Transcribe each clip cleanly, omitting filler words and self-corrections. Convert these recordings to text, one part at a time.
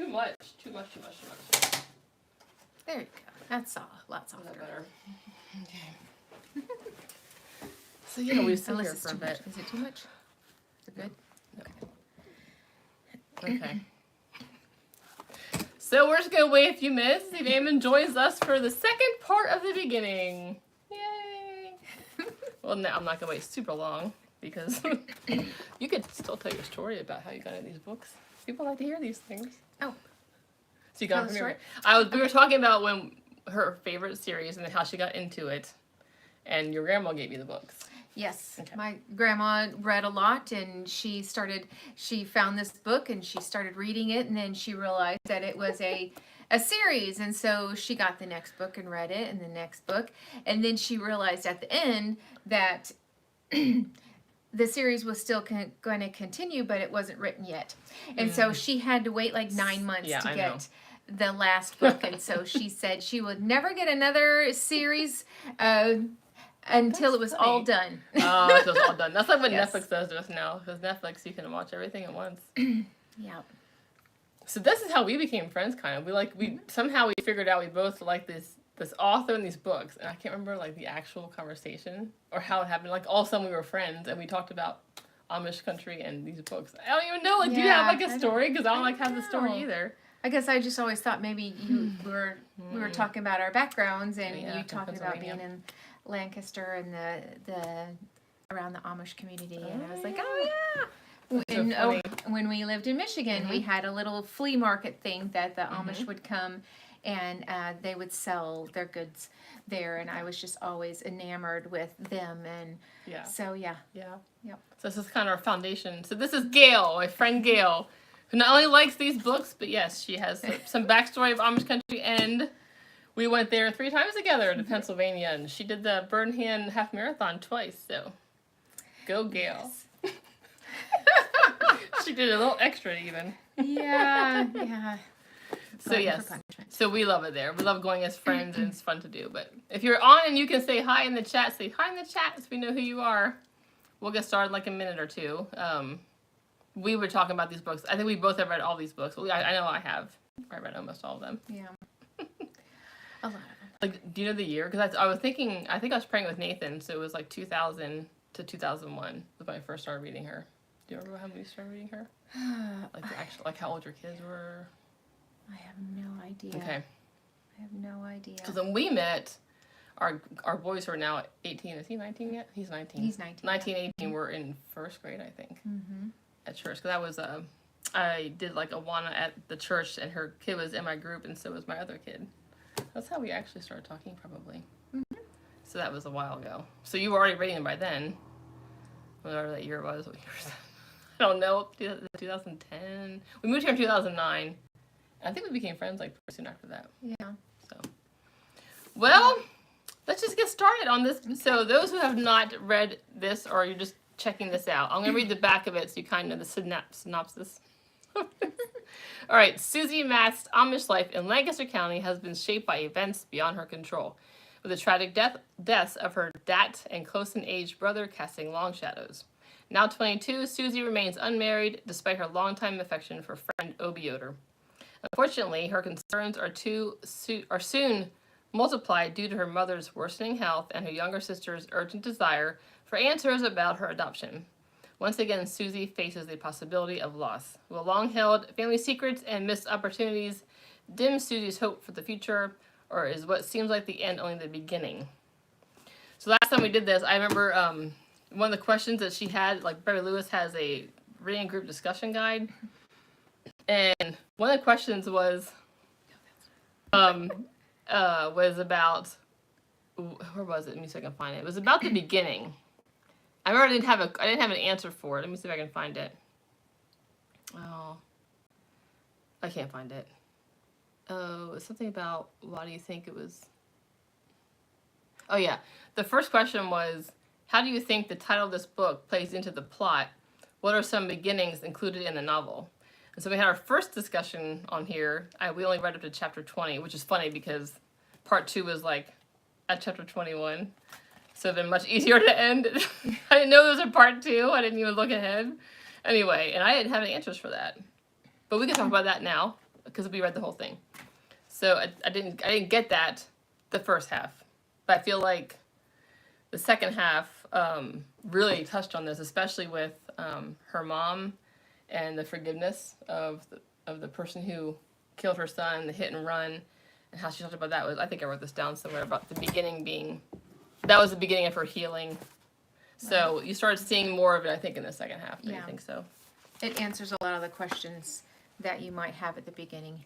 too much. Too much. There you go. That's all. Lots of better. Okay. So yeah, we sit here for a bit. Is it too much? Is it good? Okay. So we're just gonna wait a few minutes to see if Eamon joins us for the second part of the beginning. Yay! Well, no, I'm not gonna wait super long because you could still tell your story about how you got into these books. People like to hear these things. Oh. So you got from here. We were talking about when her favorite series and how she got into it, and your grandma gave you the books. Yes, okay. My grandma read a lot, and she found this book, and she started reading it, and then she realized that it was a series, and so she got the next book and read it, and the next book, and then she realized at the end that the series was still going to continue, but it wasn't written yet, and so she had to wait like 9 months to get the last book, and so she said she would never get another series until it was all done. Oh, until it's all done. That's like what Netflix does to us now, because Netflix, you can watch everything at once. Yeah. So this is how we became friends, kind of. Somehow we figured out we both like this author and these books, and I can't remember like the actual conversation or how it happened. Like all of a sudden we were friends, and we talked about Amish country and these books. I don't even know. Like, do you have like a story? Because I don't have the story either. I guess I just always thought maybe we were talking about our backgrounds, and you talking about being in Lancaster and the around the Amish community, and I was like, oh yeah. When we lived in Michigan, we had a little flea market thing that the Amish would come, and they would sell their goods there, and I was just always enamored with them, and so Yep. So this is kind of our foundation. So this is Gail, my friend Gail, who not only likes these books, but yes, she has some backstory of Amish country, and we went there 3 times together to Pennsylvania, and she did the Burnham half marathon twice, so go Gail. Yes. She did a little extra even. Yeah. So yes, so we love it there. We love going as friends, and it's fun to do. But if you're on and you can say hi in the chat, say hi in the chat so we know who you are. We'll get started in like a minute or two. We were talking about these books. I think we both have read all these books. I know I have. I read almost all of them. Yeah. A lot of them. Like, do you know the year? Because I was thinking, I think I was praying with Nathan, so it was like 2000 to 2001 was when I first started reading her. Do you remember how you started reading her? Like the actual, like how old your kids were? I have no idea. Okay. I have no idea. Because when we met, our boys who are now 18. Is he 19 yet? He's 19. He's 19. 19, 18 were in first grade, I think, at church. Because that was I did like Awana at the church, and her kid was in my group, and so was my other kid. That's how we actually started talking, probably. So that was a while ago. So you were already reading them by then. Whatever that year was. What year was that? I don't know. 2010. We moved here in 2009. I think we became friends like pretty soon after that. Yeah. So, well, let's just get started on this. Okay. So those who have not read this, or you're just checking this out, I'm going to read the back of it so you kind of know the synopsis. All right. Susie Matt's Amish life in Lancaster County has been shaped by events beyond her control, with the tragic deaths of her dat and close-in-age brother casting long shadows. Now 22, Susie remains unmarried despite her longtime affection for friend Obie Yoder. Unfortunately, her concerns are soon multiplied due to her mother's worsening health and her younger sister's urgent desire for answers about her adoption. Once again, Susie faces the possibility of loss. Will long-held family secrets and missed opportunities dim Susie's hope for the future, or is what seems like the end only the beginning? So last time we did this, I remember one of the questions that she had, like Beverly Lewis has a reading group discussion guide. And one of the questions was about, where was it? Let me see if I can find it. It was about the beginning. I remember I didn't have an answer for it. Let me see if I can find it. Oh, I can't find it. Oh, it's something about, why do you think it was? Oh yeah, the first question was, how do you think the title of this book plays into the plot? What are some beginnings included in the novel? And so we had our first discussion on here. We only read up to chapter 20, which is funny because part 2 was like at chapter 21. So it'd been much easier to end. I didn't know there was a part 2. I didn't even look ahead. Anyway, and I didn't have any answers for that. But we can talk about that now. because we read the whole thing. So I didn't get that the first half, but I feel like the second half really touched on this, especially with her mom and the forgiveness of the person who killed her son, the hit and run, and how she talked about that. I think I wrote this down somewhere about the beginning being, that was the beginning of her healing. So you started seeing more of it, I think, in the second half. Do you think so? It answers a lot of the questions that you might have at the beginning.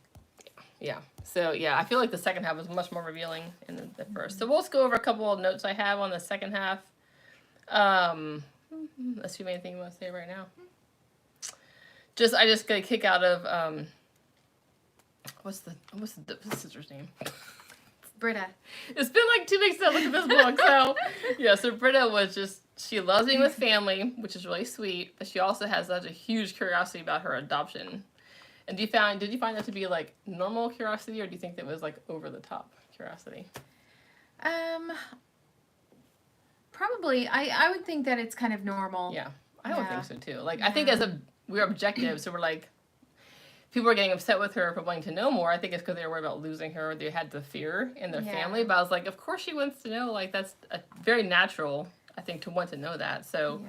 Yeah. So, yeah, I feel like the second half was much more revealing in the first. So we'll just go over a couple of notes I have on the second half. Unless you have anything you want to say right now. I just got a kick out of, what's the sister's name? Britta. It's been like 2 weeks since I looked at this book. So, yeah, so Britta was just, she loves being with family, which is really sweet, but she also has such a huge curiosity about her adoption. And did you find that to be like normal curiosity, or do you think that was like over the top curiosity? Probably. I would think that it's kind of normal. Yeah, I would think so too. Like, I think we're objective, so we're like, people are getting upset with her for wanting to know more. I think it's because they were worried about losing her, or they had the fear in their family. But I was like, of course she wants to know. Like, that's very natural, I think, to want to know that. So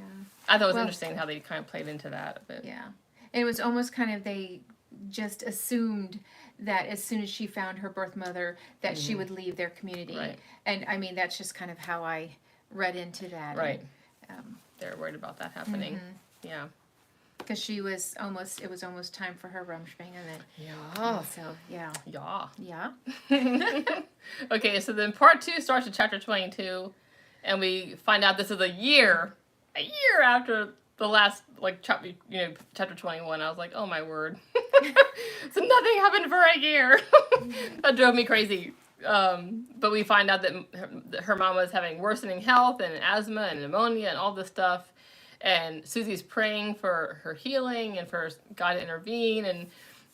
I thought it was interesting how they kind of played into that a bit. Yeah. It was almost kind of, they just assumed that as soon as she found her birth mother, that she would leave their community. Right. And I mean, that's just kind of how I read into that. Right. They're worried about that happening. Yeah. Because it was almost time for her rumspringa, and then Yeah. so yeah. Okay, so then part 2 starts at chapter 22, and we find out this is a year after the last chapter, chapter 21. I was like, oh my word. So nothing happened for a year. That drove me crazy. But we find out that her mom was having worsening health and asthma and pneumonia and all this stuff. And Susie's praying for her healing and for God to intervene. And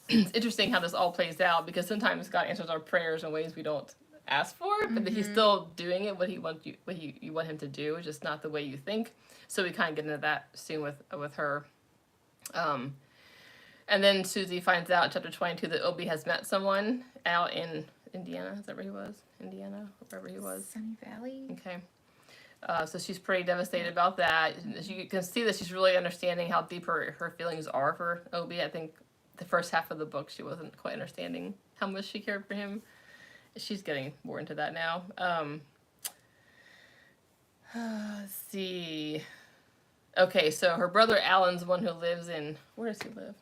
it's interesting how this all plays out, because sometimes God answers our prayers in ways we don't ask for, but that He's still doing it what you want Him to do. It's just not the way you think. So we kind of get into that soon with her. And then Susie finds out in chapter 22 that Obi has met someone out in Indiana. Is that where he was? Indiana, wherever he was. Sunny Valley. Okay. So she's pretty devastated about that. You can see that she's really understanding how deep her feelings are for Obi. I think the first half of the book she wasn't quite understanding how much she cared for him. She's getting more into that now. Let's see. Okay, so her brother Alan's the one who lives in... Where does he live?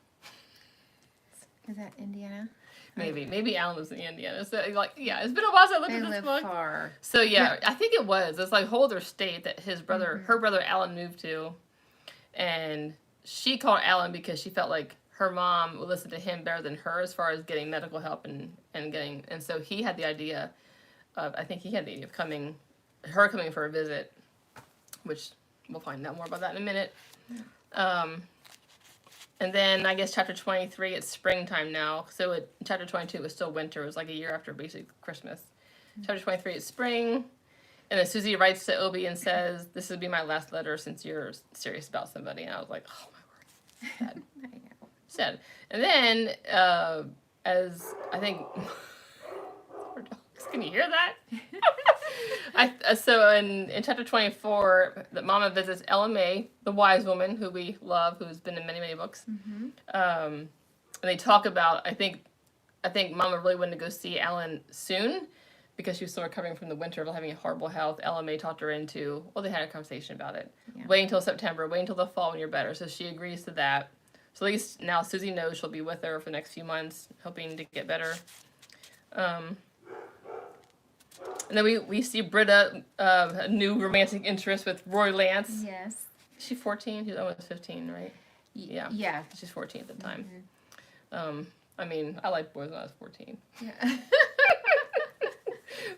Is that Indiana? Maybe Alan lives in Indiana. So, it's been a while since I looked at this book. Far. So, I think it was. It's like Holder State that her brother Alan moved to. And she called Alan because she felt like her mom would listen to him better than her as far as getting medical help and so he had the idea of coming for a visit, which we'll find out more about that in a minute. And then I guess chapter 23, it's springtime now. So chapter 22 was still winter. It was like a year after basic Christmas. Chapter 23 is spring. And then Susie writes to Obi and says, "This would be my last letter since you're serious about somebody." And I was like, oh my word. Sad. I know. Sad. And then, as I think... Can you hear that? So in chapter 24, the Mama visits Ella May, the wise woman who we love, who's been in many, many books. And they talk about, I think Mama really wanted to go see Alan soon because she was still recovering from the winter of having horrible health. Ella May talked her into, they had a conversation about it. Yeah. Wait until September, wait until the fall when you're better. So she agrees to that. So at least now Susie knows she'll be with her for the next few months, hoping to get better. And then we see Britta, a new romantic interest with Roy Lance. Yes. Is she 14? She's almost 15, right? Yeah. Yeah. She's 14 at the time. I mean, I liked boys when I was 14. Yeah.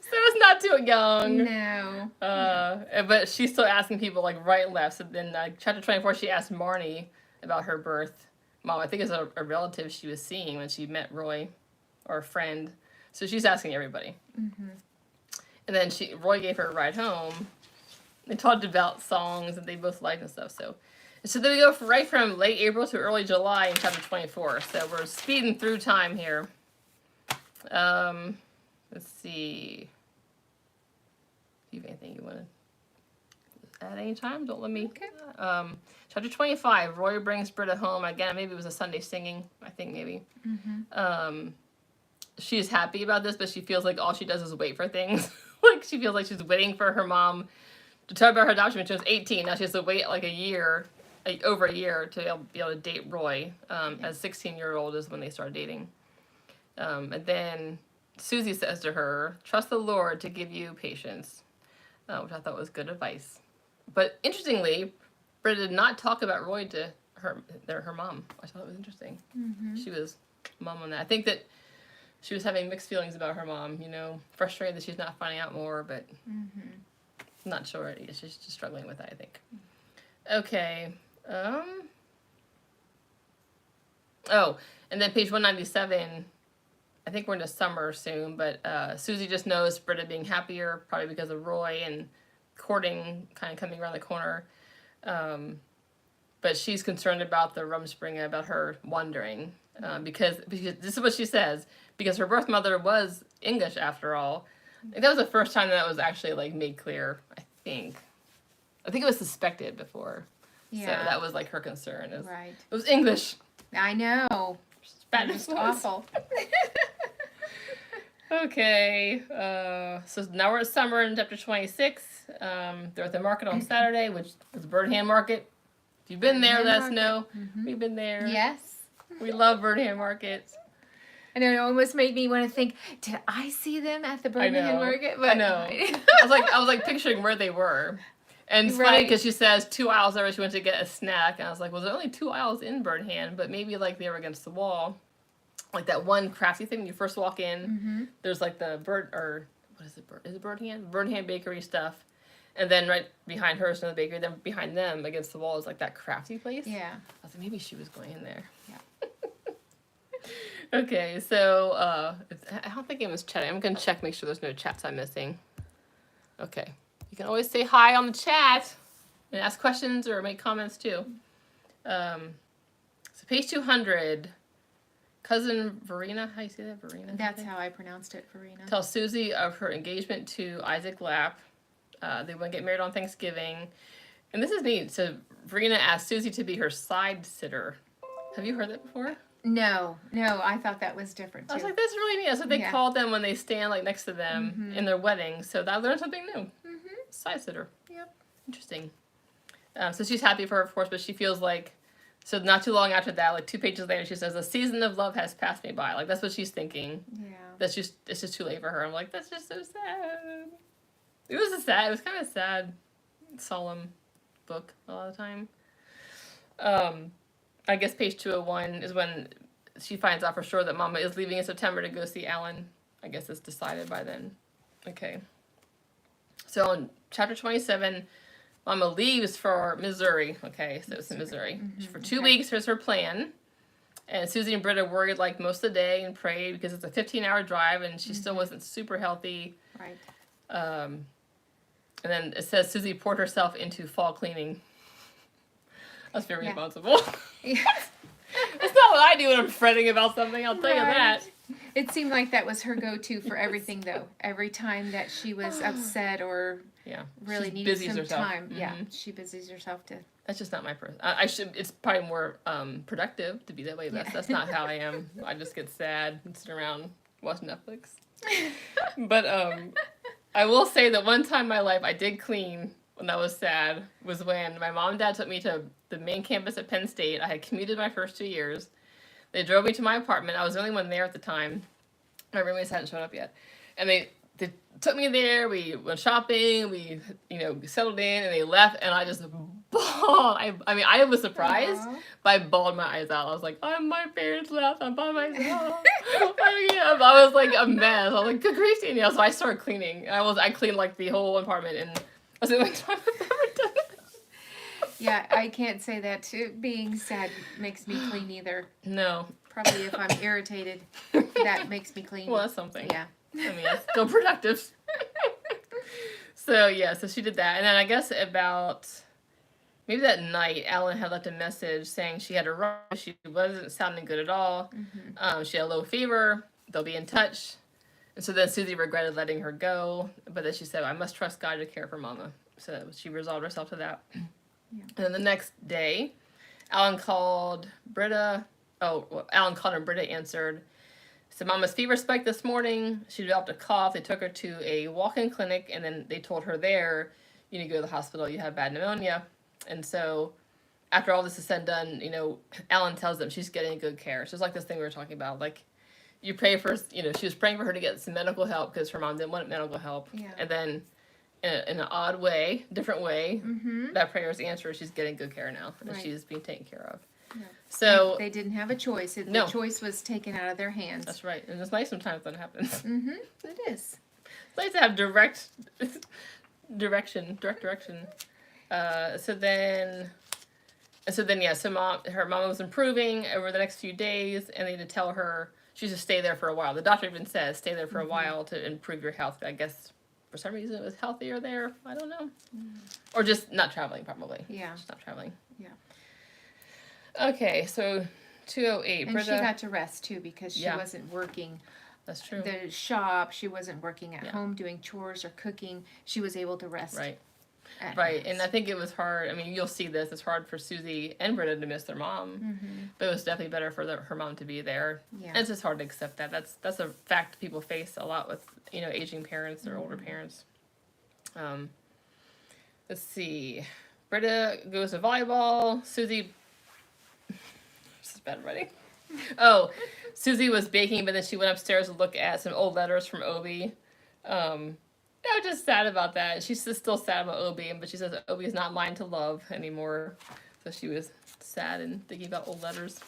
So it's not too young. No. But she's still asking people right and left. So then chapter 24, she asked Marnie about her birth. Mom, I think it's a relative she was seeing when she met Roy, or a friend. So she's asking everybody. And then Roy gave her a ride home. They talked about songs that they both liked and stuff. So, So then we go right from late April to early July in chapter 24. So we're speeding through time here. Let's see. Do you have anything you want to add any time? Don't let me. Okay. Chapter 25, Roy brings Britta home. Again, maybe it was a Sunday singing. I think maybe. She's happy about this, but she feels like all she does is wait for things. Like she feels like she's waiting for her mom to talk about her adoption when she was 18. Now she has to wait like over a year to be able to date Roy. As 16-year-old is when they start dating. And then Susie says to her, "Trust the Lord to give you patience," which I thought was good advice. But interestingly, Britta did not talk about Roy to her mom. I thought it was interesting. She was mom on that. I think that she was having mixed feelings about her mom, frustrated that she's not finding out more, but not sure. She's just struggling with that, I think. Okay. Oh, and then page 197, I think we're into summer soon, but Susie just knows Britta being happier, probably because of Roy and courting kind of coming around the corner. But she's concerned about the Rumspringa, about her wandering, because this is what she says, because her birth mother was English after all. I think that was the first time that was actually like made clear, I think. I think it was suspected before. Yeah. So that was like her concern. Right. It was English. I know. Spanish was awful. Okay. So now we're at summer in chapter 26. They're at the market on Saturday, which is Birdhand Market. If you've been there, let us know. We've been there. Yes. We love Birdhand Markets. I know, it almost made me want to think, did I see them at the Birmingham Market? But I know. I was like picturing where they were. And it's funny because she says 2 aisles over, she went to get a snack. And I was like, well, there's only 2 aisles in Birdhand, but maybe like they were against the wall. Like that one crafty thing when you first walk in, there's like the is it Birdhand? Birdhand Bakery stuff. And then right behind her is another bakery. Then behind them against the wall is like that crafty place. Yeah. I was like, maybe she was going in there. Yeah. Okay, so I don't think anyone's chatting. I'm going to check, make sure there's no chats I'm missing. Okay. You can always say hi on the chat and ask questions or make comments too. So page 200, cousin Verena, how do you say that, Verena? That's how I pronounced it, Verena. Tells Susie of her engagement to Isaac Lapp. They want to get married on Thanksgiving. And this is neat. So Verena asked Susie to be her side sitter. Have you heard that before? No, I thought that was different too. I was like, that's really neat. That's what they called them when they stand like next to them in their wedding. So I learned something new. Side sitter. Yep. Interesting. So she's happy for her, of course, but she feels like, so not too long after that, like 2 pages later, she says, "A season of love has passed me by." Like that's what she's thinking. Yeah. It's just too late for her. I'm like, that's just so sad. It was kind of a sad, solemn book a lot of the time. I guess page 201 is when she finds out for sure that Mama is leaving in September to go see Alan. I guess it's decided by then. Okay. So in chapter 27, Mama leaves for Missouri. Okay, so it's in Missouri. For 2 weeks, here's her plan. And Susie and Britta worried like most of the day and prayed because it's a 15-hour drive and she still wasn't super healthy. Right. And then it says Susie poured herself into fall cleaning. That's very responsible. Yeah. That's not what I do when I'm fretting about something, I'll tell you that. It seemed like that was her go-to for everything, though. Every time that she was upset or really needed some time, she busies herself to. That's just not my person. It's probably more productive to be that way. That's not how I am. I just get sad and sit around watching Netflix. But I will say that one time in my life I did clean when that was sad was when my mom and dad took me to the main campus at Penn State. I had commuted my first 2 years. They drove me to my apartment. I was the only one there at the time. My roommates hadn't shown up yet. And they took me there. We went shopping. We, settled in, and they left. And I just bawled. I was surprised, but I bawled my eyes out. I was like, my parents left. I'm by myself. I was like a mess. I was like, good grief, Danielle. So I started cleaning. I cleaned like the whole apartment, and I was the only time I've ever done it. Yeah, I can't say that too. Being sad makes me clean either. No. Probably if I'm irritated, that makes me clean. Well, that's something. Yeah. It's still productive. So she did that. And then I guess about maybe that night, Alan had left a message saying she had a rush. She wasn't sounding good at all. She had a low fever. They'll be in touch. And so then Susie regretted letting her go, but then she said, I must trust God to care for Mama. So she resolved herself to that. Yeah. And then the next day, Alan called Britta. Alan called and Britta answered. So Mama's fever spiked this morning. She developed a cough. They took her to a walk-in clinic, and then they told her there, you need to go to the hospital. You have bad pneumonia. And so after all this is said and done, Alan tells them she's getting good care. So it's like this thing we were talking about, like, you pray for, she was praying for her to get some medical help because her mom didn't want medical help. Yeah. And then in an odd way, different way, that prayer is answered. She's getting good care now, and she's being taken care of. Yeah. So they didn't have a choice. No. The choice was taken out of their hands. That's right. And it's nice sometimes when that happens. It is. It's nice to have direct direction. So her mom was improving over the next few days, and they had to tell her she should stay there for a while. The doctor even says stay there for a while to improve your health. I guess for some reason it was healthier there. I don't know. Or just not traveling, probably. Yeah. Just not traveling. Yeah. Okay, so 2:08. And Britta, she got to rest too because she wasn't working. That's true. The shop, she wasn't working at home doing chores or cooking. She was able to rest. Right. And I think it was hard. I mean, you'll see this. It's hard for Susie and Britta to miss their mom, but it was definitely better for her mom to be there. Yeah. And it's just hard to accept that. That's a fact people face a lot with aging parents or older parents. Let's see. Britta goes to volleyball. Susie. This is bad writing. Oh, Susie was baking, but then she went upstairs to look at some old letters from Obi. I was just sad about that. She's still sad about Obi, but she says Obi is not mine to love anymore. So she was sad and thinking about old letters.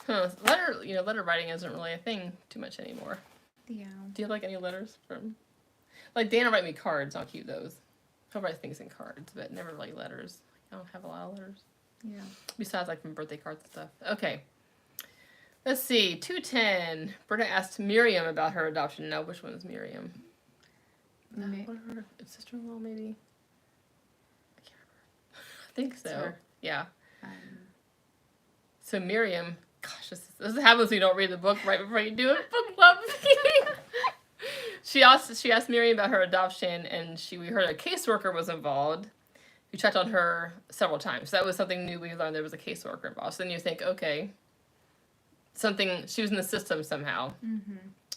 Letter writing isn't really a thing too much anymore. Yeah. Do you have any letters from? Like Dana write me cards. I'll keep those. He'll write things in cards, but never really letters. I don't have a lot of letters. Yeah. Besides from birthday cards and stuff. Okay. Let's see, 2:10. Britta asked Miriam about her adoption. Now, which one is Miriam? What her sister-in-law, maybe? I can't remember. I think so. Yeah. So Miriam, gosh, this happens when you don't read the book right before you do a book club. She asked Miriam about her adoption, and we heard a caseworker was involved. We checked on her several times. So that was something new we learned. There was a caseworker involved. So then you think, okay. She was in the system somehow.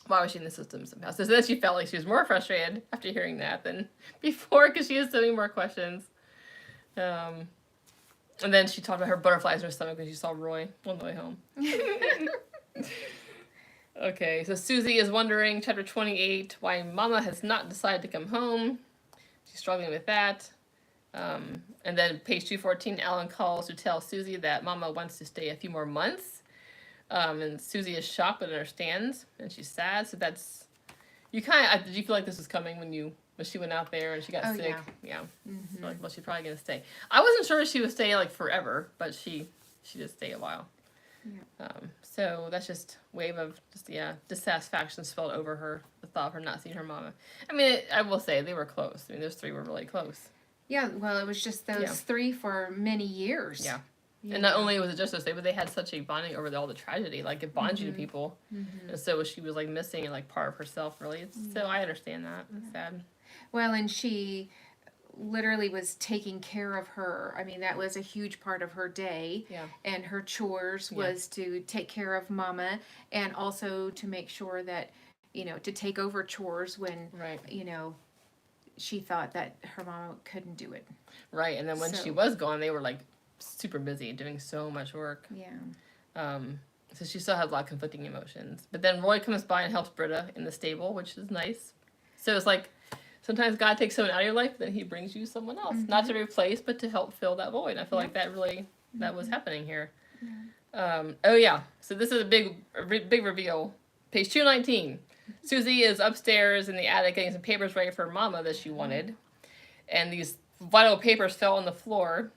Why was she in the system somehow? So then she felt like she was more frustrated after hearing that than before because she had so many more questions. And then she talked about her butterflies in her stomach when she saw Roy on the way home. Okay, so Susie is wondering, chapter 28, why Mama has not decided to come home. She's struggling with that. And then page 214, Alan calls to tell Susie that Mama wants to stay a few more months. And Susie is shocked but understands, and she's sad. So that's did you feel like this was coming when she went out there and she got sick? Yeah. Like, well, she's probably gonna stay. I wasn't sure she would stay forever, but she did stay a while. Yeah. So that's just wave of dissatisfaction spilled over her. The thought of her not seeing her mama. I mean, I will say they were close. I mean, those three were really close. Yeah. Well, it was just those three for many years. Yeah. And not only was it just those, but they had such a bonding over all the tragedy. Like, it bonds you to people. And so she was, missing, part of herself, really. So I understand that. It's sad. Well, and she literally was taking care of her. I mean, that was a huge part of her day. Yeah. And her chores was to take care of Mama and also to make sure that, to take over chores when, she thought that her mama couldn't do it. Right. And then when she was gone, they were, super busy doing so much work. Yeah. So she still has a lot of conflicting emotions. But then Roy comes by and helps Britta in the stable, which is nice. So it's sometimes God takes someone out of your life, then he brings you someone else. Not to replace, but to help fill that void. I feel like that really, that was happening here. Yeah. So this is a big reveal. Page 219. Susie is upstairs in the attic getting some papers ready for Mama that she wanted. And these vital papers fell on the floor.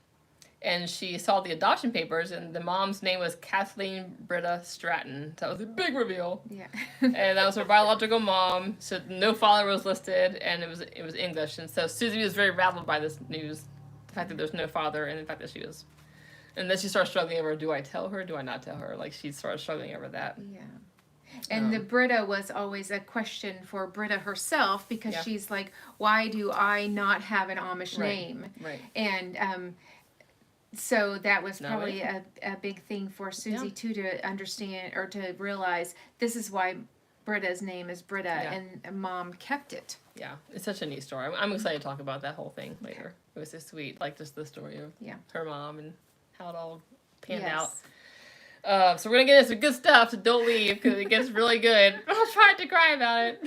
And she saw the adoption papers, and the mom's name was Kathleen Britta Stratton. So that was a big reveal. Yeah. And that was her biological mom. So no father was listed, and it was English. And so Susie was very rattled by this news. The fact that there's no father, and the fact that she was, and then she starts struggling over, do I tell her, do I not tell her? Like, she started struggling over that. Yeah. And the Britta was always a question for Britta herself, because she's like, why do I not have an Amish name? Right. And so that was probably a big thing for Susie too, to understand or to realize this is why Britta's name is Britta, and Mom kept it. Yeah, it's such a neat story. I'm excited to talk about that whole thing later. It was so sweet, like just the story of her mom and how it all panned out. So we're gonna get into some good stuff, so don't leave because it gets really good. I'll try not to cry about it.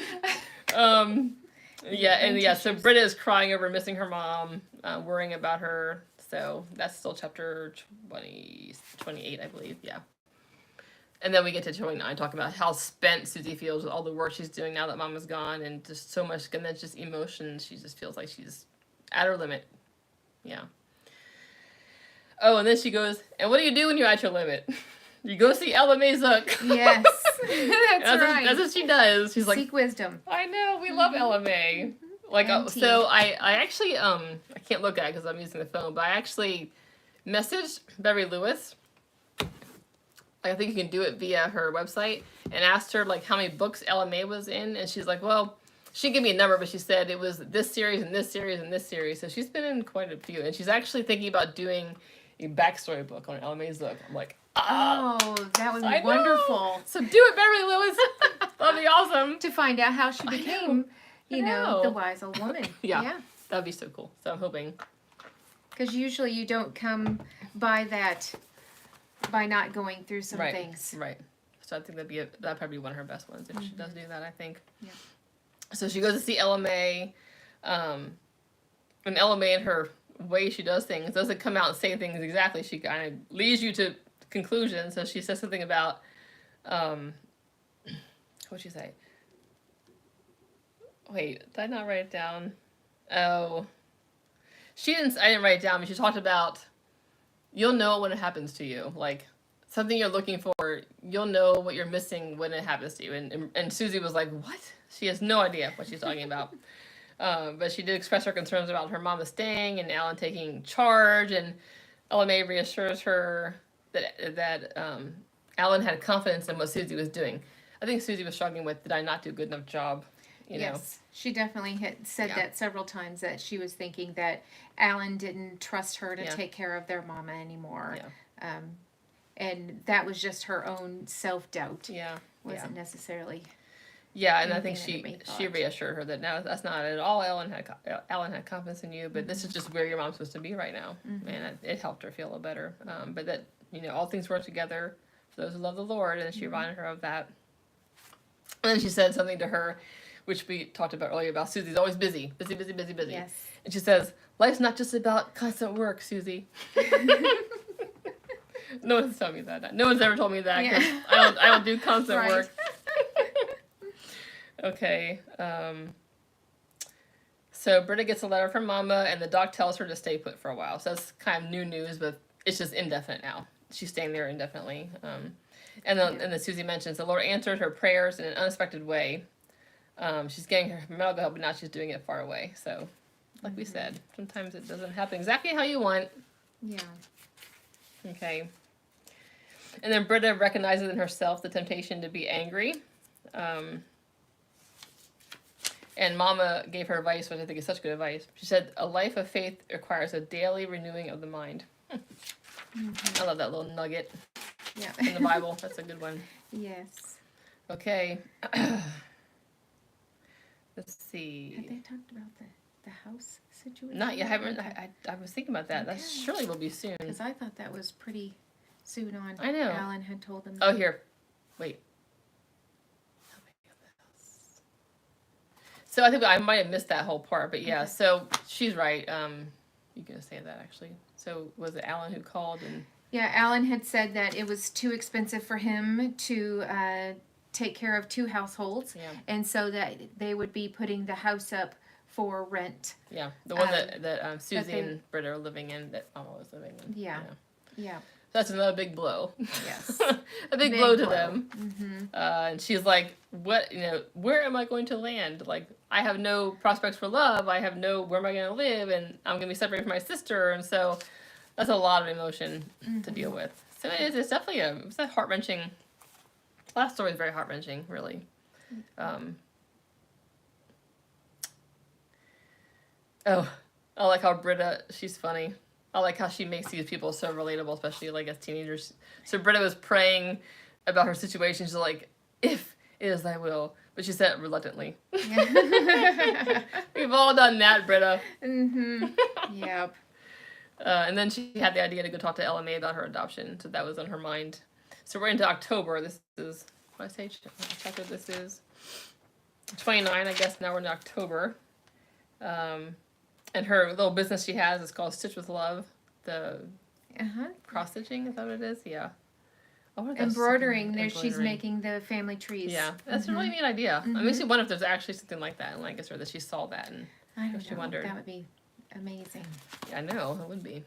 So Britta is crying over missing her mom, worrying about her. So that's still chapter 28, I believe. Yeah. And then we get to 29, talking about how spent Susie feels with all the work she's doing now that Mom is gone, and just so much, and then just emotions. She just feels like she's at her limit. Yeah. Oh, and then she goes, and what do you do when you're at your limit? You go see Ella Mae Zook. Yes, that's right. That's what she does. She's like, seek wisdom. I know, we love Ella Mae. Like, so I actually, I can't look at it because I'm using the phone, but I actually messaged Beverly Lewis. I think you can do it via her website, and asked her, like, how many books Ella Mae was in, and she's like, well, she didn't give me a number, but she said it was this series and this series and this series, so she's been in quite a few, and she's actually thinking about doing a backstory book on Ella Mae Zook. I'm like, oh, that would be wonderful. So do it, Beverly Lewis. That'd be awesome. To find out how she became, you know, the wise old woman. Yeah, that'd be so cool. So I'm hoping. Because usually you don't come by that by not going through some things. Right. So I think that'd probably be one of her best ones if she does do that, I think. Yeah. So she goes to see Ella Mae, and Ella Mae, in her way she does things, doesn't come out and say things exactly. She kind of leads you to conclusions. So she says something about, what'd she say? Wait, did I not write it down? Oh, I didn't write it down, but she talked about, you'll know when it happens to you. Like, something you're looking for, you'll know what you're missing when it happens to you. And Susie was like, what? She has no idea what she's talking about. But she did express her concerns about her mama staying and Alan taking charge. And Ella Mae reassures her that Alan had confidence in what Susie was doing. I think Susie was struggling with, did I not do a good enough job? You know? She definitely had said that several times, that she was thinking that Alan didn't trust her to take care of their mama anymore. Yeah. And that was just her own self-doubt. Yeah. Wasn't necessarily. Yeah, and I think she reassured her that no, that's not at all. Alan had confidence in you, but this is just where your mom's supposed to be right now. And it helped her feel a little better. But that, you know, all things work together for those who love the Lord, and she reminded her of that. And then she said something to her, which we talked about earlier, about Susie's always busy. Yes. And she says, life's not just about constant work, Susie. No one's told me that. No one's ever told me that, because I don't do constant work. Okay. So Britta gets a letter from Mama, and the doc tells her to stay put for a while. So that's kind of new news, but it's just indefinite now. She's staying there indefinitely. And then Susie mentions the Lord answered her prayers in an unexpected way. She's getting her medical help, but now she's doing it far away. So, like we said, sometimes it doesn't happen exactly how you want. Yeah. Okay. And then Britta recognizes in herself the temptation to be angry. And Mama gave her advice, which I think is such good advice. She said, a life of faith requires a daily renewing of the mind. I love that little nugget in the Bible. That's a good one. Yes. Okay. Let's see. Have they talked about the house situation? Not yet. I was thinking about that. Okay. That surely will be soon. Because I thought that was pretty soon on. I know. Alan had told them. Oh, here. Wait. So I think I might have missed that whole part, but yeah. Okay. So she's right. You can say that actually. So was it Alan who called and? Yeah, Alan had said that it was too expensive for him to take care of two households, and so that they would be putting the house up for rent. Yeah, the one that Susie and Britta are living in, that Mama was living in. Yeah. That's another big blow. Yes. A big blow to them. And she's like, what, where am I going to land? Like, I have no prospects for love. I have where am I going to live? And I'm going to be separated from my sister. And so that's a lot of emotion to deal with. So it's definitely it's a heart-wrenching, last story is very heart-wrenching, really. I like how Britta, she's funny. I like how she makes these people so relatable, especially like as teenagers. So Britta was praying about her situation. She's like, if it is thy will. But she said it reluctantly. Yeah. We've all done that, Britta. Yep. And then she had the idea to go talk to LMA about her adoption. So that was on her mind. So we're into October. This is, what did I say chapter this is? 29, I guess. Now we're in October. And her little business she has is called Stitch with Love. The cross-stitching, is that what it is? Yeah. Embroidering. There, she's making the family trees. Yeah, that's a really neat idea. It makes me wonder if there's actually something like that in Lancaster, that she saw that and I don't she know. wondered. That would be amazing. Yeah, I know. It would be.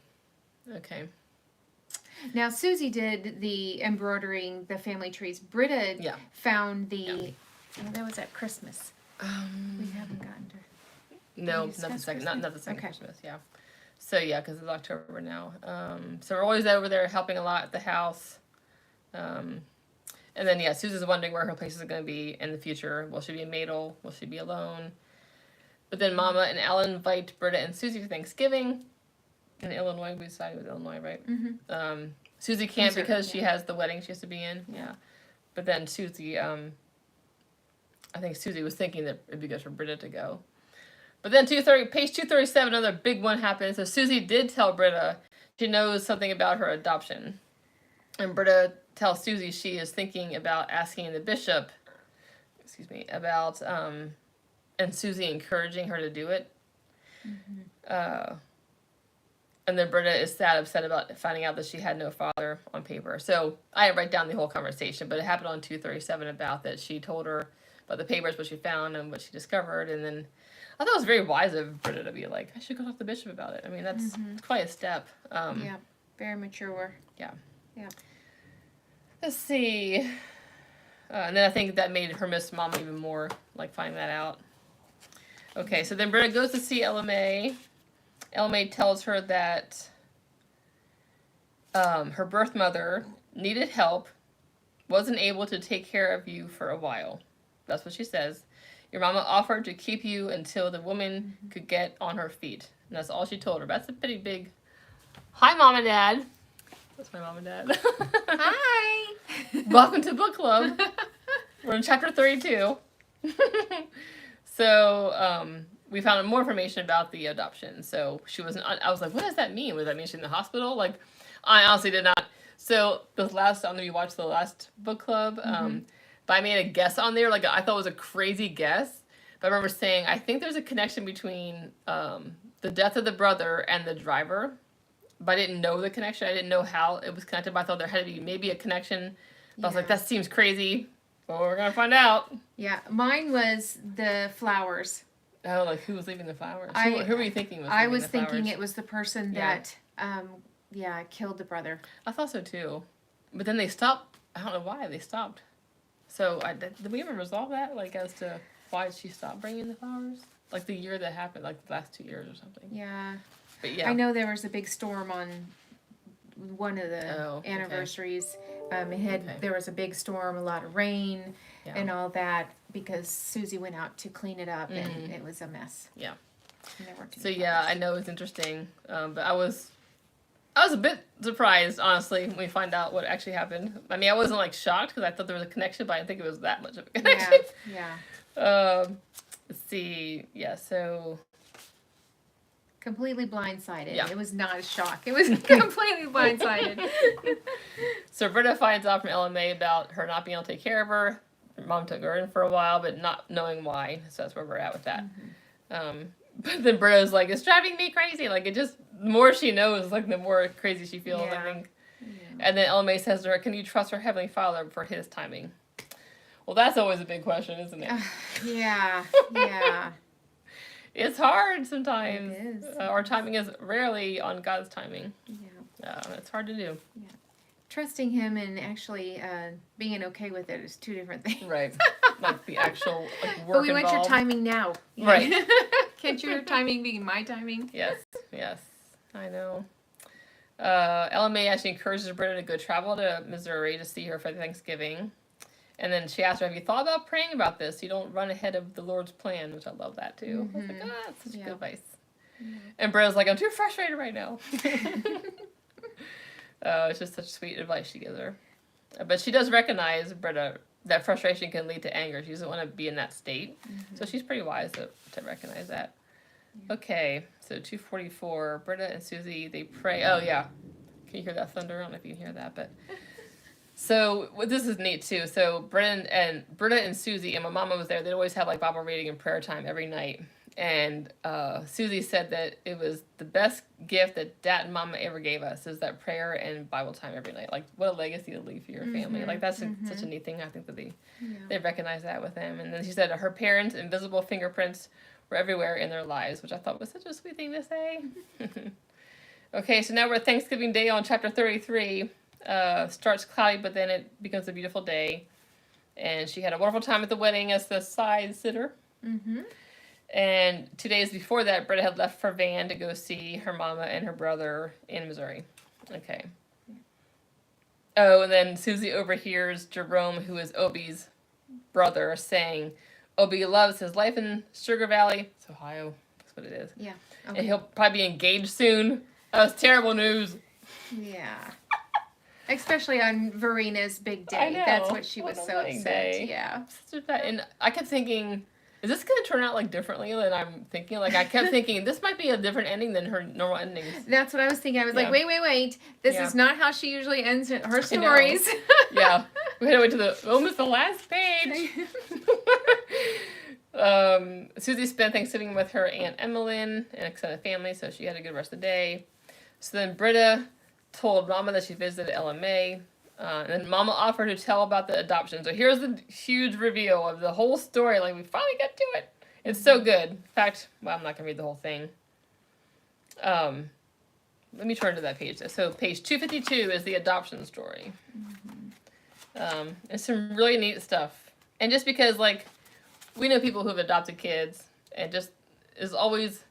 Okay. Now, Susie did the embroidering the family trees. Britta found the... Oh, that was at Christmas. We haven't gotten to... No, not the second. Not the second Christmas. Yeah. So yeah, because it's October now. So we're always over there helping a lot at the house. And then Susie's wondering where her place is going to be in the future. Will she be a maidel? Will she be alone? But then Mama and Alan invite Britta and Susie to Thanksgiving in Illinois. We decided it was Illinois, right? Susie can't because she has the wedding she has to be in. Yeah. But then Susie, I think Susie was thinking that it'd be good for Britta to go. But then page 237, another big one happened. So Susie did tell Britta she knows something about her adoption. And Britta tells Susie she is thinking about asking the bishop, about, and Susie encouraging her to do it. And then Britta is upset about finding out that she had no father on paper. So I didn't write down the whole conversation, but it happened on 237 about that she told her about the papers, what she found and what she discovered, and then I thought it was very wise of Britta to be like, I should go talk to the bishop about it. I mean, that's quite a step. Yeah, very mature. Yeah. Yeah. Let's see. And then I think that made her miss Mom even more, like finding that out. Okay, so then Britta goes to see LMA. LMA tells her that her birth mother needed help, wasn't able to take care of you for a while. That's what she says. Your mama offered to keep you until the woman could get on her feet. And that's all she told her. That's a pretty big... Hi, Mom and Dad. That's my mom and dad. Hi. Welcome to book club. We're in chapter 32. So, we found more information about the adoption. So I was like, what does that mean? Does that mean she's in the hospital? Like, I honestly did not. So I don't know if you watched the last book club, but I made a guess on there. Like, I thought it was a crazy guess. But I remember saying, I think there's a connection between the death of the brother and the driver. But I didn't know the connection. I didn't know how it was connected. But I thought there had to be maybe a connection. But I was like, that seems crazy. But we're going to find out. Yeah, mine was the flowers. Oh, like who was leaving the flowers? Who were you thinking was leaving the flowers? I was thinking it was the person that, killed the brother. I thought so too. But then they stopped. I don't know why they stopped. So did we ever resolve that? Like as to why she stopped bringing the flowers? Like the year that happened, like the last 2 years or something. Yeah. But yeah. I know there was a big storm on one of the anniversaries. There was a big storm, a lot of rain, and all that because Susie went out to clean it up, and it was a mess. Yeah. And there weren't so yeah, I know it's interesting, but I was a bit surprised, honestly, when we find out what actually happened. I mean, I wasn't like shocked because I thought there was a connection, but I didn't think it was that much of a connection. Yeah. Let's see. Yeah. So. Completely blindsided. Yeah. It was not a shock. It was completely blindsided. So Britta finds out from LMA about her not being able to take care of her. Her mom took her in for a while, but not knowing why. So that's where we're at with that. But then Britta's like, it's driving me crazy. Like, it just, the more she knows, like, the more crazy she feels, I think. Yeah. And then LMA says to her, can you trust her Heavenly Father for his timing? Well, that's always a big question, isn't it? Yeah. It's hard sometimes. It is. Our timing is rarely on God's timing. Yeah. It's hard to do. Yeah. trusting him and actually being okay with it is two different things. Right. Like the actual like, work But we want your involved. timing now. Right. Can't your timing be my timing? Yes, yes, I know. Ella May actually encourages Britta to go travel to Missouri to see her for Thanksgiving. And then she asked her, have you thought about praying about this? You don't run ahead of the Lord's plan, which I love that too. I was like, that's such good advice. Mm-hmm. And Britta's like, I'm too frustrated right now. It's just such sweet advice she gives her. But she does recognize, Britta, that frustration can lead to anger. She doesn't want to be in that state. Mm-hmm. So she's pretty wise to recognize that. Yeah. Okay, so 244, Britta and Susie, they pray. Oh, yeah. Can you hear that thunder? I don't know if you can hear that, but... So, this is neat, too. So, Britta and Susie, and my mama was there, they'd always have, like, Bible reading and prayer time every night. And Susie said that it was the best gift that Dad and Mama ever gave us, is that prayer and Bible time every night. Like, what a legacy to leave for your family. Like, that's such a neat thing. I think that they recognize that with them. And then she said her parents' invisible fingerprints were everywhere in their lives, which I thought was such a sweet thing to say. Okay, so now we're at Thanksgiving Day on chapter 33. Starts cloudy, but then it becomes a beautiful day. And she had a wonderful time at the wedding as the side sitter. Mm-hmm. And 2 days before that, Britta had left for Van to go see her mama and her brother in Missouri. Okay. Oh, and then Susie overhears Jerome, who is Obi's brother, saying, Obi loves his life in Sugar Valley. It's Ohio. That's what it is. Yeah. Okay. And he'll probably be engaged soon. That was terrible news. Yeah. Especially on Verena's big day. I know. That's what she was so upset. Day. Yeah. And I kept thinking, is this going to turn out like differently than I'm thinking? Like I kept thinking this might be a different ending than her normal endings. That's what I was thinking. I was like, wait. This is not how she usually ends her stories. Yeah. We had to wait to almost the last page. Susie spent Thanksgiving with her Aunt Emmeline and extended family, so she had a good rest of the day. So then Britta told Mama that she visited Ella May. And then Mama offered to tell about the adoption. So here's the huge reveal of the whole story. Like, we finally got to it. It's so good. In fact, well, I'm not going to read the whole thing. Let me turn to that page. So page 252 is the adoption story. Mm-hmm. And some really neat stuff. And just because, like, we know people who have adopted kids, and just is always,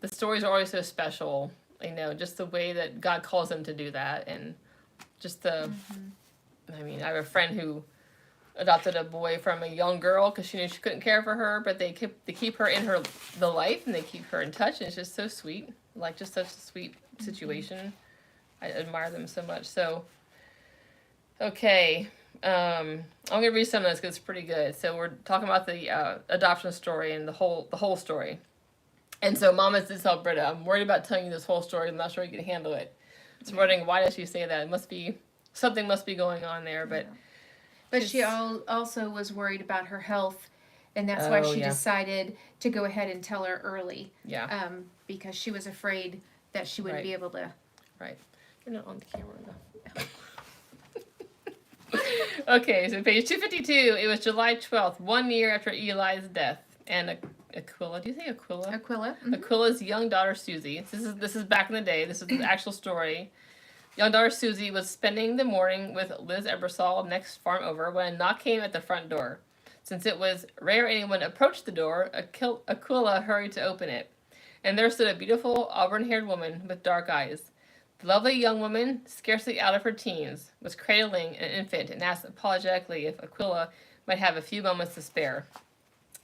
the stories are always so special. You know, just the way that God calls them to do that, and just the, I mean, I have a friend who adopted a boy from a young girl because she knew she couldn't care for her, but they keep her in the life, and they keep her in touch, and it's just so sweet. Like, just such a sweet situation. I admire them so much. So, okay, I'm gonna read some of this because it's pretty good. So we're talking about the adoption story and the whole story. And so Mama did tell Britta, I'm worried about telling you this whole story. I'm not sure you can handle it. So I'm wondering, why does she say that? Something must be going on there. But she also was worried about her health, and that's why she decided to go ahead and tell her early. Yeah. Because she was afraid that she wouldn't be able to. Right. You're not on the camera enough. Okay, so page 252. It was July 12th, 1 year after Eli's death, and Aquila. Do you say Aquila? Aquila. Mm-hmm. Aquila's young daughter Susie. This is back in the day. This is the actual story. Young daughter Susie was spending the morning with Liz Ebersol next farm over when a knock came at the front door. Since it was rare anyone approached the door, Aquila hurried to open it. And there stood a beautiful auburn-haired woman with dark eyes. The lovely young woman, scarcely out of her teens, was cradling an infant and asked apologetically if Aquila might have a few moments to spare.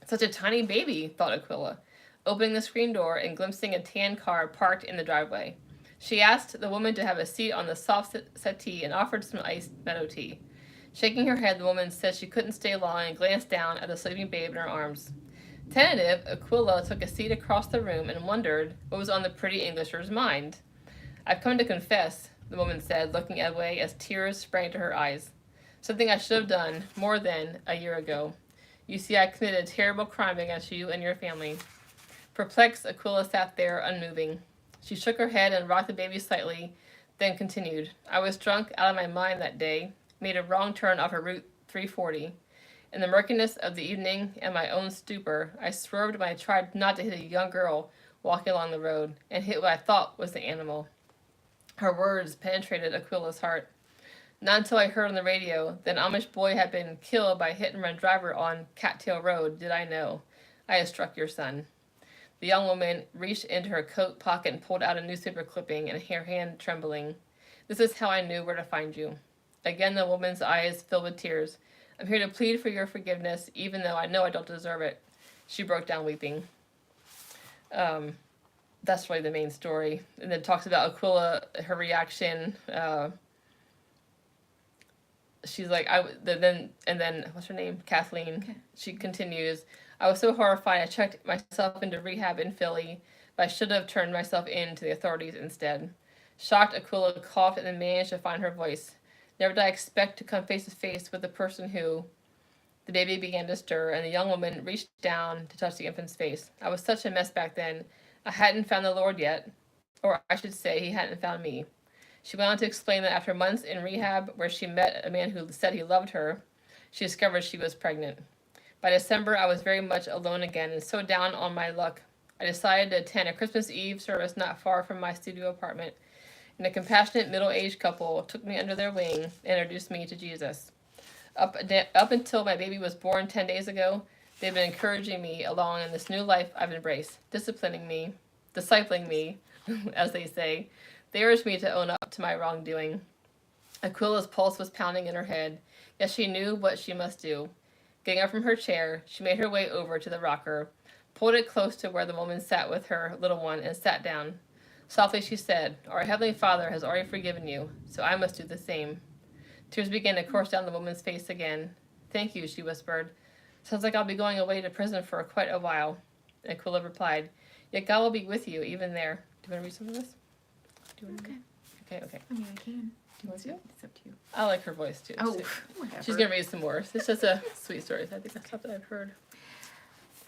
Such a tiny baby, thought Aquila, opening the screen door and glimpsing a tan car parked in the driveway. She asked the woman to have a seat on the soft settee and offered some iced meadow tea. Shaking her head, the woman said she couldn't stay long and glanced down at the sleeping babe in her arms. Tentative, Aquila took a seat across the room and wondered what was on the pretty Englisher's mind. I've come to confess, the woman said, looking away as tears sprang to her eyes. Something I should have done more than a year ago. You see, I committed a terrible crime against you and your family. Perplexed, Aquila sat there, unmoving. She shook her head and rocked the baby slightly, then continued. I was drunk out of my mind that day, made a wrong turn off of Route 340. In the murkiness of the evening and my own stupor, I swerved when I tried not to hit a young girl walking along the road, and hit what I thought was the animal. Her words penetrated Aquila's heart. Not until I heard on the radio that an Amish boy had been killed by a hit-and-run driver on Cattail Road did I know I had struck your son. The young woman reached into her coat pocket and pulled out a newspaper clipping, and her hand trembling. This is how I knew where to find you. Again, the woman's eyes filled with tears. I'm here to plead for your forgiveness, even though I know I don't deserve it. She broke down weeping. That's really the main story. And then talks about Aquila, her reaction. She's like, then what's her name? Kathleen. Okay. She continues, I was so horrified I checked myself into rehab in Philly, but I should have turned myself in to the authorities instead. Shocked, Aquila coughed and then managed to find her voice. Never did I expect to come face to face with the person who... The baby began to stir, and the young woman reached down to touch the infant's face. I was such a mess back then. I hadn't found the Lord yet. Or I should say, he hadn't found me. She went on to explain that after months in rehab, where she met a man who said he loved her, she discovered she was pregnant. By December, I was very much alone again and so down on my luck. I decided to attend a Christmas Eve service not far from my studio apartment, and a compassionate middle-aged couple took me under their wing and introduced me to Jesus. Up until my baby was born 10 days ago, they've been encouraging me along in this new life I've embraced, disciplining me, as they say. They urged me to own up to my wrongdoing. Aquila's pulse was pounding in her head, yet she knew what she must do. Getting up from her chair, she made her way over to the rocker, pulled it close to where the woman sat with her little one, and sat down. Softly she said, Our Heavenly Father has already forgiven you, so I must do the same. Tears began to course down the woman's face again. Thank you, she whispered. Sounds like I'll be going away to prison for quite a while. Aquila replied, Yet God will be with you, even there. Do you want to read some of this? Okay. I mean, I can. Do you want to? It's up to you. I like her voice too. Oh, So whatever. she's going to read some more. It's just a sweet story. I think that's something I've heard.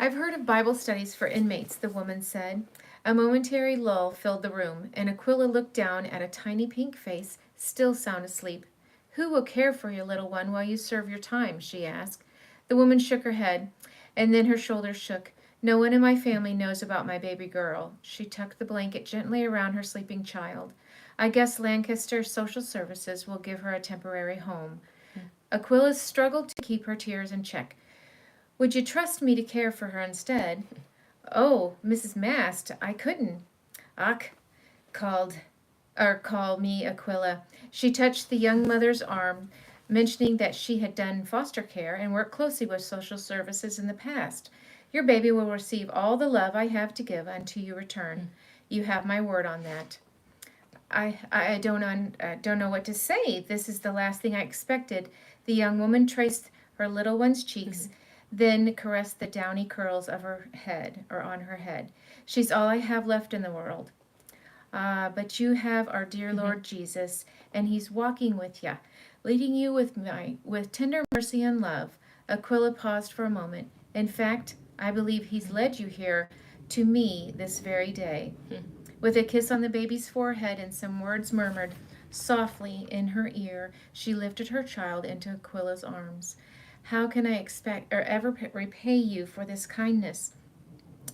I've heard of Bible studies for inmates, the woman said. A momentary lull filled the room, and Aquila looked down at a tiny pink face, still sound asleep. Who will care for your little one while you serve your time? She asked. The woman shook her head, and then her shoulders shook. No one in my family knows about my baby girl. She tucked the blanket gently around her sleeping child. I guess Lancaster Social Services will give her a temporary home. Aquila struggled to keep her tears in check. Would you trust me to care for her instead? Oh, Mrs. Mast, I couldn't. Ach, call me Aquila. She touched the young mother's arm, mentioning that she had done foster care and worked closely with social services in the past. Your baby will receive all the love I have to give until you return. You have my word on that. I don't know what to say. This is the last thing I expected. The young woman traced her little one's cheeks, then caressed the downy curls of her head, or on her head. She's all I have left in the world. But you have our dear Lord Jesus, and he's walking with you, leading you with tender mercy and love. Aquila paused for a moment. In fact, I believe he's led you here to me this very day. With a kiss on the baby's forehead and some words murmured softly in her ear, she lifted her child into Aquila's arms. How can I expect or ever repay you for this kindness?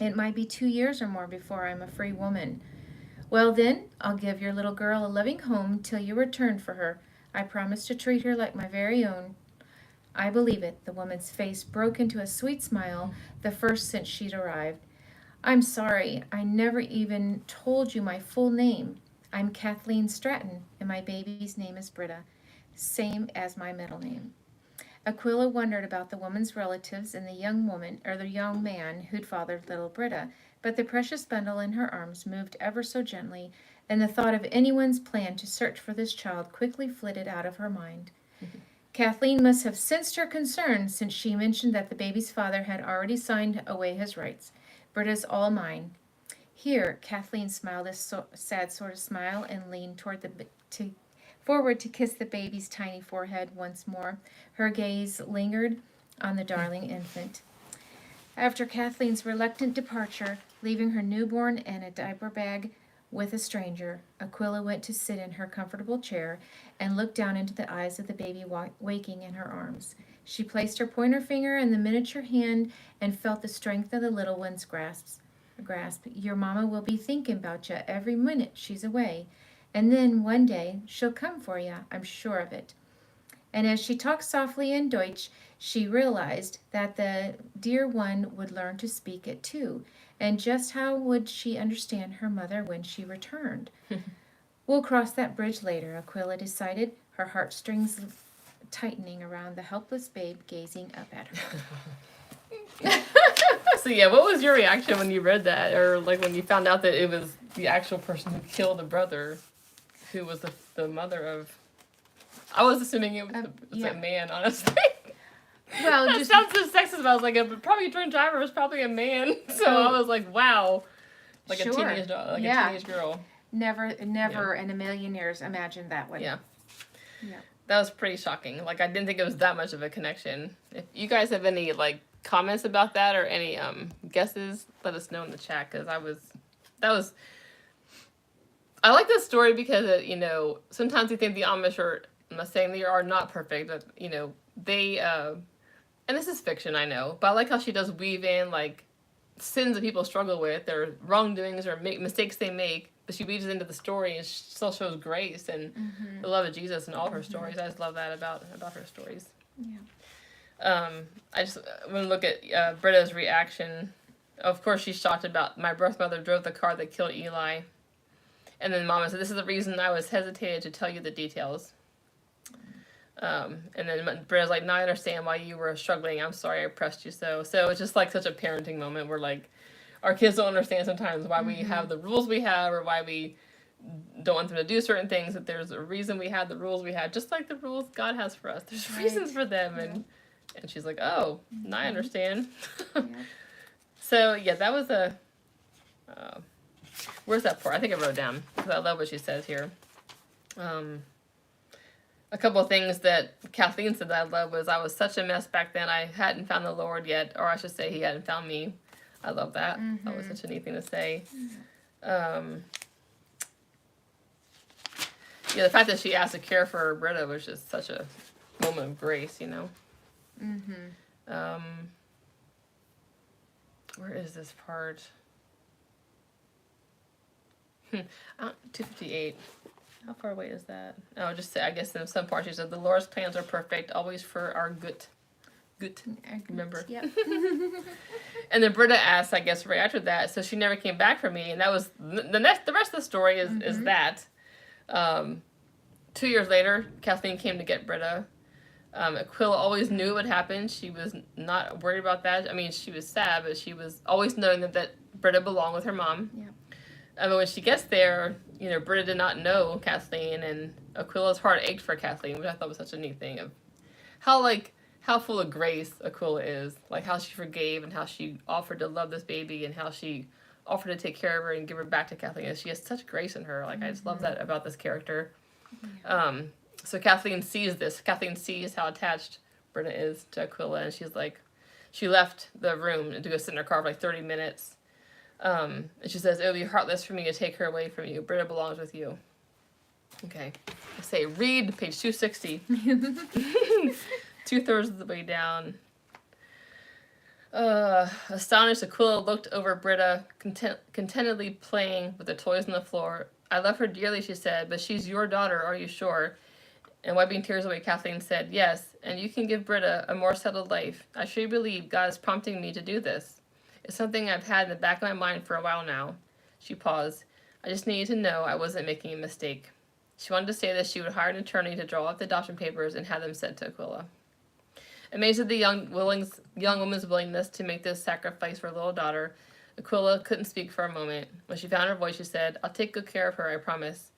It might be 2 years or more before I'm a free woman. Well then, I'll give your little girl a loving home till you return for her. I promise to treat her like my very own. I believe it. The woman's face broke into a sweet smile, the first since she'd arrived. I'm sorry, I never even told you my full name. I'm Kathleen Stratton, and my baby's name is Britta, same as my middle name. Aquila wondered about the woman's relatives and the young man who'd fathered little Britta, but the precious bundle in her arms moved ever so gently, and the thought of anyone's plan to search for this child quickly flitted out of her mind. Kathleen must have sensed her concern, since she mentioned that the baby's father had already signed away his rights. Britta's all mine. Here, Kathleen smiled a sad sort of smile and leaned forward to kiss the baby's tiny forehead once more. Her gaze lingered on the darling infant. After Kathleen's reluctant departure, leaving her newborn and a diaper bag with a stranger, Aquila went to sit in her comfortable chair and looked down into the eyes of the baby waking in her arms. She placed her pointer finger in the miniature hand and felt the strength of the little one's grasp. Your mama will be thinking about you every minute she's away. And then one day she'll come for you, I'm sure of it. And as she talked softly in Deutsch, she realized that the dear one would learn to speak it too. And just how would she understand her mother when she returned? We'll cross that bridge later, Aquila decided, her heartstrings tightening around the helpless babe gazing up at her. So yeah, what was your reaction when you read that, or like when you found out that it was the actual person who killed the brother, who was the mother of? I was assuming it was a man, honestly. Well, that just sounds so sexist. But I was like, probably drunk driver was probably a man. So I was like, wow, like sure. a teenage a teenage girl. Never in a million years imagined that way. Yeah. Yeah. That was pretty shocking. Like I didn't think it was that much of a connection. If you guys have any like comments about that or any guesses, let us know in the chat, because I like this story because it, sometimes you think the Amish are, I'm not saying they are not perfect, but they and this is fiction, I know, but I like how she does weave in like sins that people struggle with, or wrongdoings or mistakes they make, but she weaves it into the story and she still shows grace and the love of Jesus in all her stories. I just love that about her stories. Yeah. I just want to look at Britta's reaction. Of course, she's shocked about my birth mother drove the car that killed Eli. And then Mama said, this is the reason I was hesitated to tell you the details. And then Britta's like, now I understand why you were struggling. I'm sorry I pressed you so. So it's just like such a parenting moment where like our kids don't understand sometimes why we have the rules we have, or why we don't want them to do certain things. That there's a reason we have the rules we have, just like the rules God has for us. There's reasons for them. And she's like, oh, now I understand. So yeah, that was a... where's that part? I think I wrote it down, because I love what she says here. A couple of things that Kathleen said that I love was, I was such a mess back then. I hadn't found the Lord yet, or I should say he hadn't found me. I love that. That was such a neat thing to say. Yeah, the fact that she asked to care for Britta was just such a moment of grace, where is this part? 258. How far away is that? Oh, just say, I guess in some parts she said, the Lord's plans are perfect, always for our good. Good. Remember? Yep. And then Britta asked, I guess, right after that, so she never came back for me. And that was, the rest of the story is that. 2 years later, Kathleen came to get Britta. Aquila always knew it would happen. She was not worried about that. I mean, she was sad, but she was always knowing that Britta belonged with her mom. Yeah. But when she gets there, Britta did not know Kathleen, and Aquila's heart ached for Kathleen, which I thought was such a neat thing of how full of grace Aquila is, like how she forgave and how she offered to love this baby and how she offered to take care of her and give her back to Kathleen. And she has such grace in her. Like I just love that about this character. Yeah. So Kathleen sees this. Kathleen sees how attached Britta is to Aquila, and she's like, she left the room to go sit in her car for like 30 minutes. And she says, it would be heartless for me to take her away from you. Britta belongs with you. Okay. I say, read page 260. 2/3 of the way down. Astonished, Aquila looked over Britta, contentedly playing with the toys on the floor. I love her dearly, she said, but she's your daughter, are you sure? And wiping tears away, Kathleen said, yes, and you can give Britta a more settled life. I sure believe God is prompting me to do this. It's something I've had in the back of my mind for a while now. She paused. I just needed to know I wasn't making a mistake. She wanted to say that she would hire an attorney to draw up the adoption papers and have them sent to Aquila. Amazed at the young woman's willingness to make this sacrifice for her little daughter, Aquila couldn't speak for a moment. When she found her voice, she said, I'll take good care of her, I promise.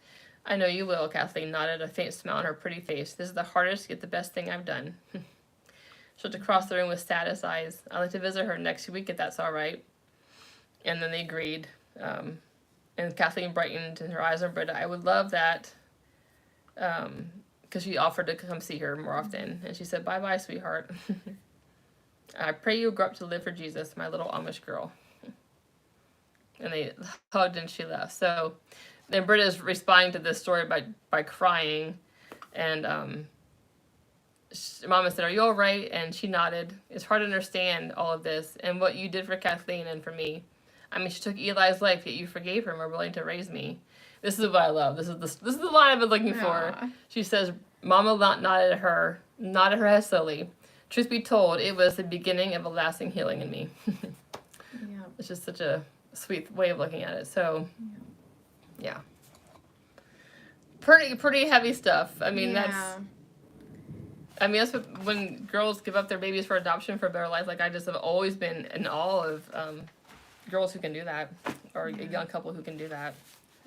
I know you will, Kathleen nodded, a faint smile on her pretty face. This is the hardest yet the best thing I've done. She looked across the room with saddest eyes. I'd like to visit her next week if that's all right. And then they agreed. And Kathleen brightened and her eyes on Britta. I would love that. Because she offered to come see her more often. And she said, bye-bye, sweetheart. I pray you grow up to live for Jesus, my little Amish girl. And they hugged and she left. So then Britta's responding to this story by crying. And Mama said, are you all right? And she nodded. It's hard to understand all of this and what you did for Kathleen and for me. I mean, she took Eli's life, yet you forgave her and were willing to raise me. This is what I love. This is the line I've been looking for. She says, Mama nodded her head slowly. Truth be told, it was the beginning of a lasting healing in me. Yeah. It's just such a sweet way of looking at it. So, yeah. Pretty heavy stuff. I mean, that's what, when girls give up their babies for adoption for a better life, like, I just have always been in awe of girls who can do that, or a young couple who can do that.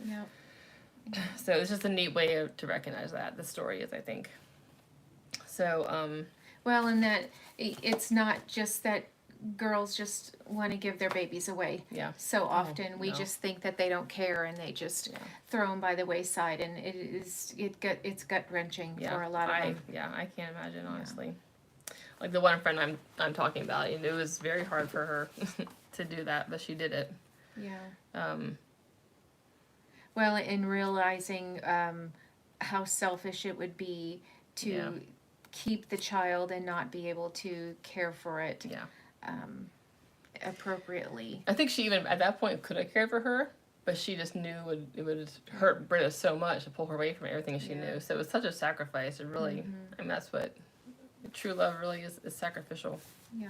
Yeah. So it's just a neat way to recognize that. The story is, I think. So, well, and that it's not just that girls just want to give their babies away. Yeah. So often we just think that they don't care and they just throw them by the wayside, and it's gut wrenching for a lot of them. Yeah, I can't imagine, honestly. Like the one friend I'm talking about, it was very hard for her to do that, but she did it. Yeah. Well, in realizing how selfish it would be to keep the child and not be able to care for it appropriately. I think she even at that point could have cared for her, but she just knew it would hurt Britta so much to pull her away from everything she knew. So it was such a sacrifice. It really, I mean, that's what true love really is sacrificial. Yeah.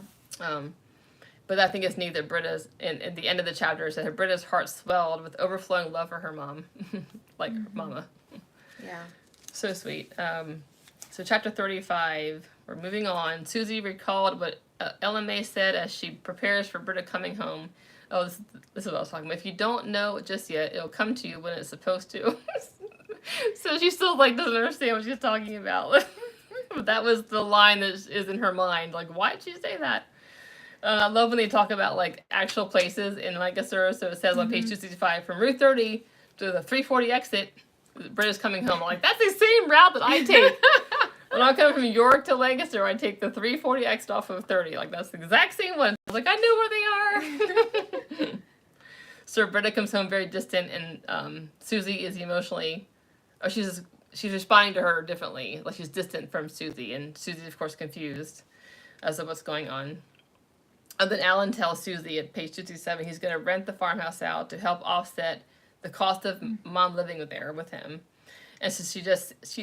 But I think it's neat that Britta's, at the end of the chapter, it said Britta's heart swelled with overflowing love for her mom, like her mama. Yeah. So sweet. So chapter 35, we're moving on. Susie recalled what Ella May said as she prepares for Britta coming home. Oh, this is what I was talking about. If you don't know just yet, it'll come to you when it's supposed to. So she still doesn't understand what she's talking about. But that was the line that is in her mind. Like, why did she say that? I love when they talk about actual places in Lancaster. So it says on page 265, from Route 30 to the 340 exit, Britta's coming home. I'm like, that's the same route that I take. When I'm coming from York to Lancaster, I take the 340 exit off of 30. Like, that's the exact same one. I was like, I know where they are. So Britta comes home very distant, and Susie is emotionally, or she's responding to her differently. Like, she's distant from Susie, and Susie's, of course, confused as to what's going on. And then Alan tells Susie at page 227 he's going to rent the farmhouse out to help offset the cost of mom living there with him. And so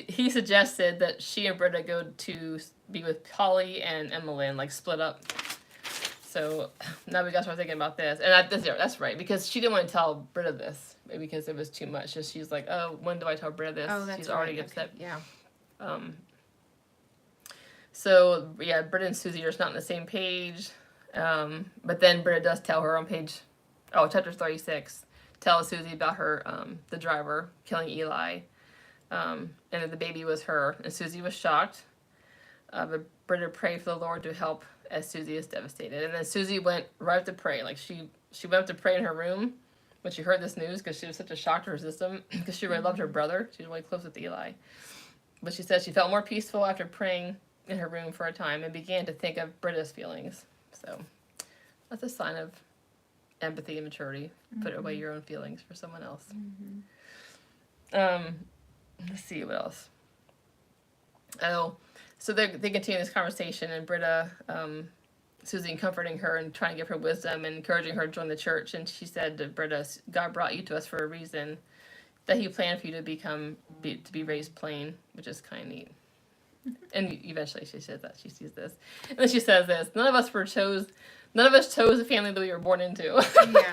he suggested that she and Britta go to be with Polly and Emmeline, split up. So now we got to start thinking about this. And that's right, because she didn't want to tell Britta this, because it was too much. So she's like, oh, when do I tell Britta this? Oh, that's she's already right. upset. Okay. Yeah. So, Britta and Susie are just not on the same page. But then Britta does tell her on chapter 36, tells Susie about her, the driver killing Eli. And that the baby was her, and Susie was shocked. But Britta prayed for the Lord to help as Susie is devastated. And then Susie went right up to pray. She went up to pray in her room when she heard this news, because she was such a shock to her system, because she really loved her brother. She was really close with Eli. But she said she felt more peaceful after praying in her room for a time and began to think of Britta's feelings. So that's a sign of empathy and maturity. Put away your own feelings for someone else. Let's see, what else? Oh, so they continue this conversation, and Britta, Susie comforting her and trying to give her wisdom and encouraging her to join the church. And she said to Britta, God brought you to us for a reason, that he planned for you to be raised plain, which is kind of neat. And eventually she says that, she sees this. And then she says this, none of us chose the family that we were born into. Yeah.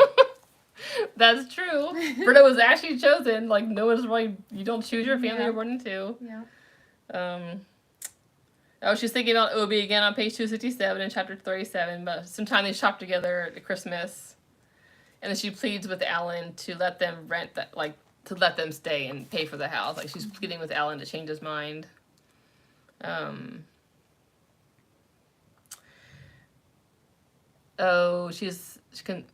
That's true. Britta was actually chosen. No one's really, you don't choose your family you're born into. Yeah. She's thinking about Obi again on page 267 in chapter 37, but sometime they shop together at Christmas. And then she pleads with Alan to let them to let them stay and pay for the house. She's pleading with Alan to change his mind.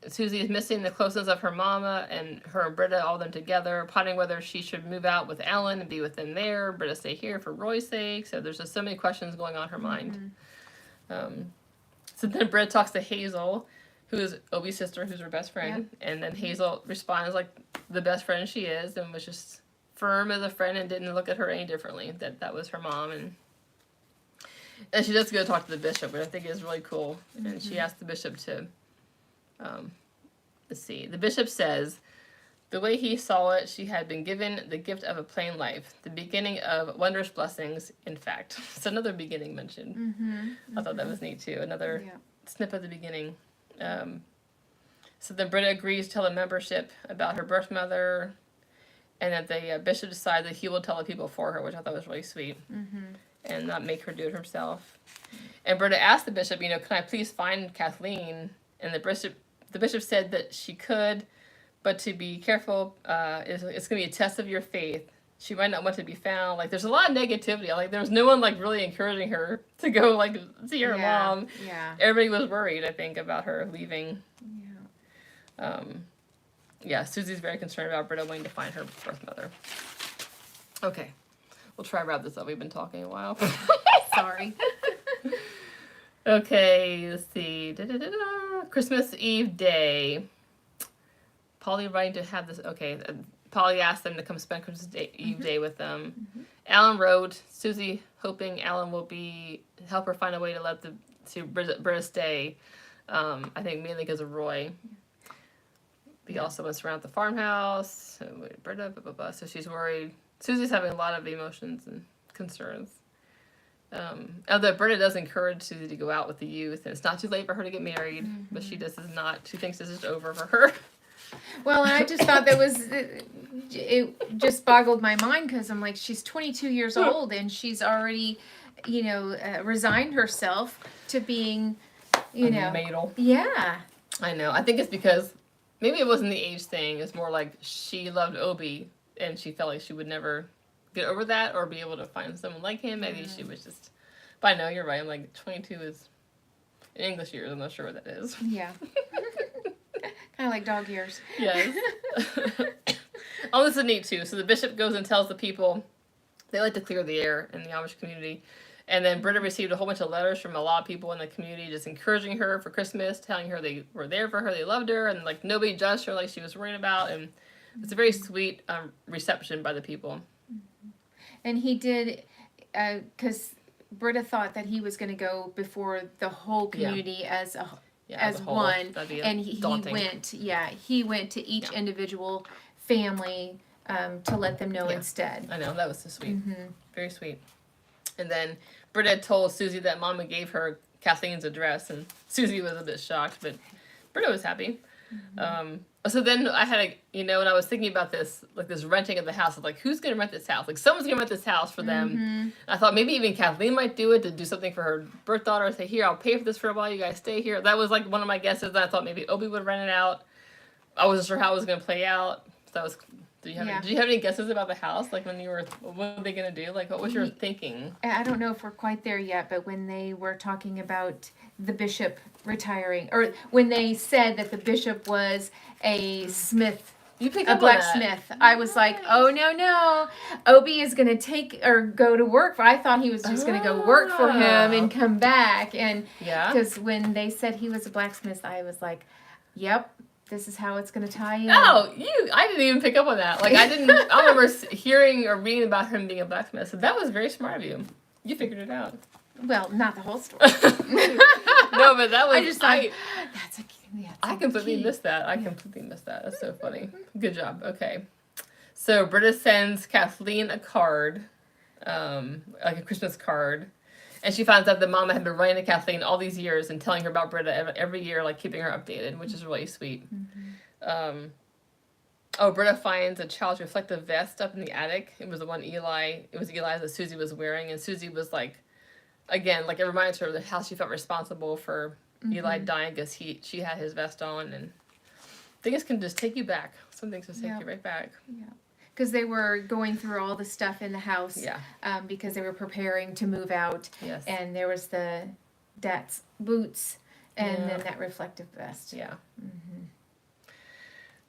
Susie is missing the closeness of her mama, and her and Britta, all of them together, pondering whether she should move out with Alan and be with them there, Britta stay here for Roy's sake. So there's just so many questions going on in her mind. So then Britta talks to Hazel, who is Obi's sister, who's her best friend, and then Hazel responds like the best friend she is, and was just firm as a friend and didn't look at her any differently, that was her mom. And she does go talk to the bishop, which I think is really cool. And she asked the bishop to, let's see. The bishop says, The way he saw it, she had been given the gift of a plain life, the beginning of wondrous blessings, in fact. It's another beginning mentioned. I thought that was neat, too. Another snip of the beginning. So then Britta agrees to tell the membership about her birth mother, and that the bishop decides that he will tell the people for her, which I thought was really sweet, and not make her do it herself. And Britta asked the bishop, can I please find Kathleen? And the bishop said that she could, but to be careful, it's going to be a test of your faith. She might not want to be found. Like, there's a lot of negativity. Like, there was no one, like, really encouraging her to go, like, see her mom. Yeah. Everybody was worried, I think, about her leaving. Susie's very concerned about Britta wanting to find her birth mother. Okay. We'll try to wrap this up. We've been talking a while. Sorry. Okay, let's see. Christmas Eve day. Polly writing to have this. Okay, Polly asked them to come spend Christmas Eve day with them. Alan wrote, Susie hoping Alan will help her find a way to let Britta stay. I think mainly because of Roy. He also wants around the farmhouse. Britta, blah, blah, blah. So she's worried. Susie's having a lot of emotions and concerns. Although Britta does encourage Susie to go out with the youth, and it's not too late for her to get married, but she just is not. She thinks this is over for her. Well, and I just thought it just boggled my mind, because I'm like, she's 22 years old and she's already, resigned herself to being, Maidel. Yeah. I know. I think it's because maybe it wasn't the age thing. It's more like she loved Obi, and she felt like she would never get over that or be able to find someone like him. Maybe she was just. But I know you're right. I'm like 22 is in English years. I'm not sure what that is. Yeah. Kind of like dog years. Yes. Oh, this is neat too. So the bishop goes and tells the people they like to clear the air in the Amish community. And then Britta received a whole bunch of letters from a lot of people in the community just encouraging her for Christmas, telling her they were there for her, they loved her, and like nobody judged her like she was worried about. And it's a very sweet reception by the people. And he did, because Britta thought that he was going to go before the whole community as one, and he went. Yeah, he went to each individual family to let them know instead. I know, that was so sweet. Very sweet. And then Britta told Susie that Mama gave her Kathleen's address, and Susie was a bit shocked, but Britta was happy. So then I had when I was thinking about this, like this renting of the house, I was like, who's going to rent this house? Like, someone's going to rent this house for them. I thought maybe even Kathleen might do it to do something for her birth daughter. Say, here, I'll pay for this for a while. You guys stay here. That was like one of my guesses. And I thought maybe Obi would rent it out. I wasn't sure how it was going to play out. So that was. Did you have any guesses about the house? Like what were they going to do? Like, what was your thinking? I don't know if we're quite there yet, but when they were talking about the bishop retiring, or when they said that the bishop was a smith, a blacksmith, I was like, oh no, Obi is going to take or go to work. I thought he was just going to go work for him and come back. And because when they said he was a blacksmith, I was like, yep. This is how it's going to tie in. Oh, I didn't even pick up on that. Like, I don't remember hearing or reading about him being a blacksmith. So that was very smart of you. You figured it out. Well, not the whole story. No, but that was... I just thought, I completely missed that. That's so funny. Good job. Okay. So Britta sends Kathleen a card, like a Christmas card. And she finds out that Mama had been writing to Kathleen all these years and telling her about Britta every year, like keeping her updated, which is really sweet. Britta finds a child's reflective vest up in the attic. It was the one Eli's that Susie was wearing, and Susie was like, again, like it reminds her of how she felt responsible for Eli dying because she had his vest on, and things can just take you back. Some things just take you right back. Yeah. Because they were going through all the stuff in the house. Yeah. Because they were preparing to move out. Yes. And there was the dad's boots and then that reflective vest. Yeah.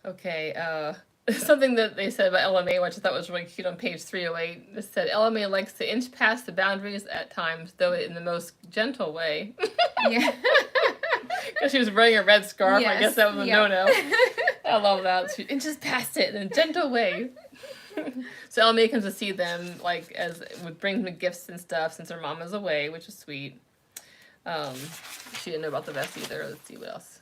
Okay. Something that they said about LMA, which I thought was really cute on page 308. It said, LMA likes to inch past the boundaries at times, though in the most gentle way. Yeah. Because she was wearing a red scarf. Yes. I guess that was a no-no. I love that. She inches past it in a gentle way. So LMA comes to see them, like, brings them gifts and stuff since her mom is away, which is sweet. She didn't know about the vest either. Let's see what else.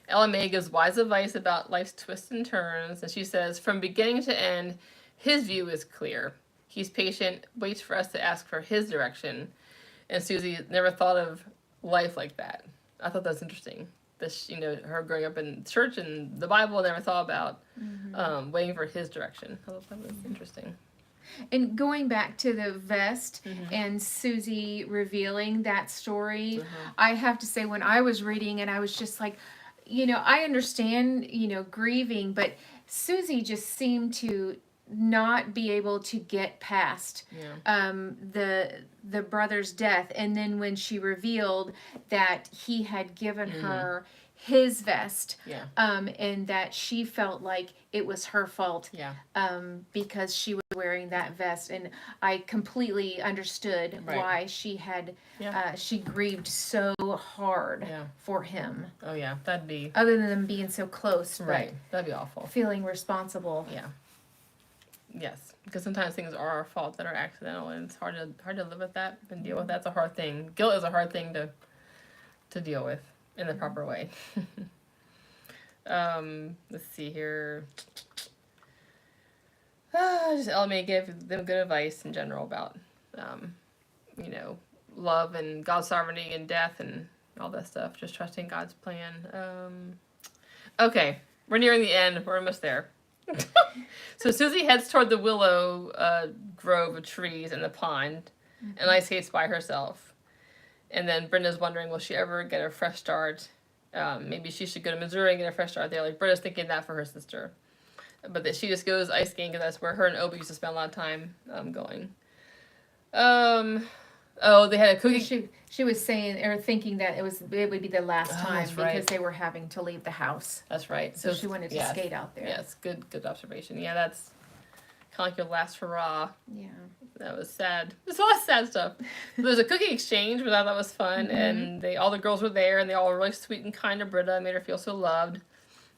Ella May gives wise advice about life's twists and turns, and she says, from beginning to end, his view is clear. He's patient, waits for us to ask for his direction. And Susie never thought of life like that. I thought that was interesting. This, her growing up in church and the Bible, never thought about waiting for his direction. I thought that was interesting. And going back to the vest and Susie revealing that story, I have to say, when I was reading it, I was just like, I understand, grieving, but Susie just seemed to not be able to get past the brother's death. And then when she revealed that he had given her his vest, and that she felt like it was her fault because she was wearing that vest, and I completely understood why she had she grieved so hard for him. Oh yeah, that'd be, other than them being so close, that'd be awful. Feeling responsible. Yes, because sometimes things are our fault that are accidental, and it's hard to live with that and deal with. That's a hard thing. Guilt is a hard thing to deal with in the proper way. Let's see here. Just Ella May gave them good advice in general about, love and God's sovereignty and death and all that stuff. Just trusting God's plan. Okay, we're nearing the end. We're almost there. So Susie heads toward the willow grove of trees in the pond, and Ice skates by herself. And then Brenda's wondering, will she ever get a fresh start? Maybe she should go to Missouri and get a fresh start there. Like, Brenda's thinking that for her sister. But that she just goes ice skating because that's where her and Obi used to spend a lot of time going. They had a cookie. She was saying or thinking that it would be the last time right. because they were having to leave the house. That's right. So she wanted to skate out there. Yes, good observation. Yeah, that's kind of like your last hurrah. Yeah. That was sad. There's a lot of sad stuff. There's a cookie exchange, which I thought was fun, and all the girls were there, and they all were really sweet and kind to Britta, made her feel so loved.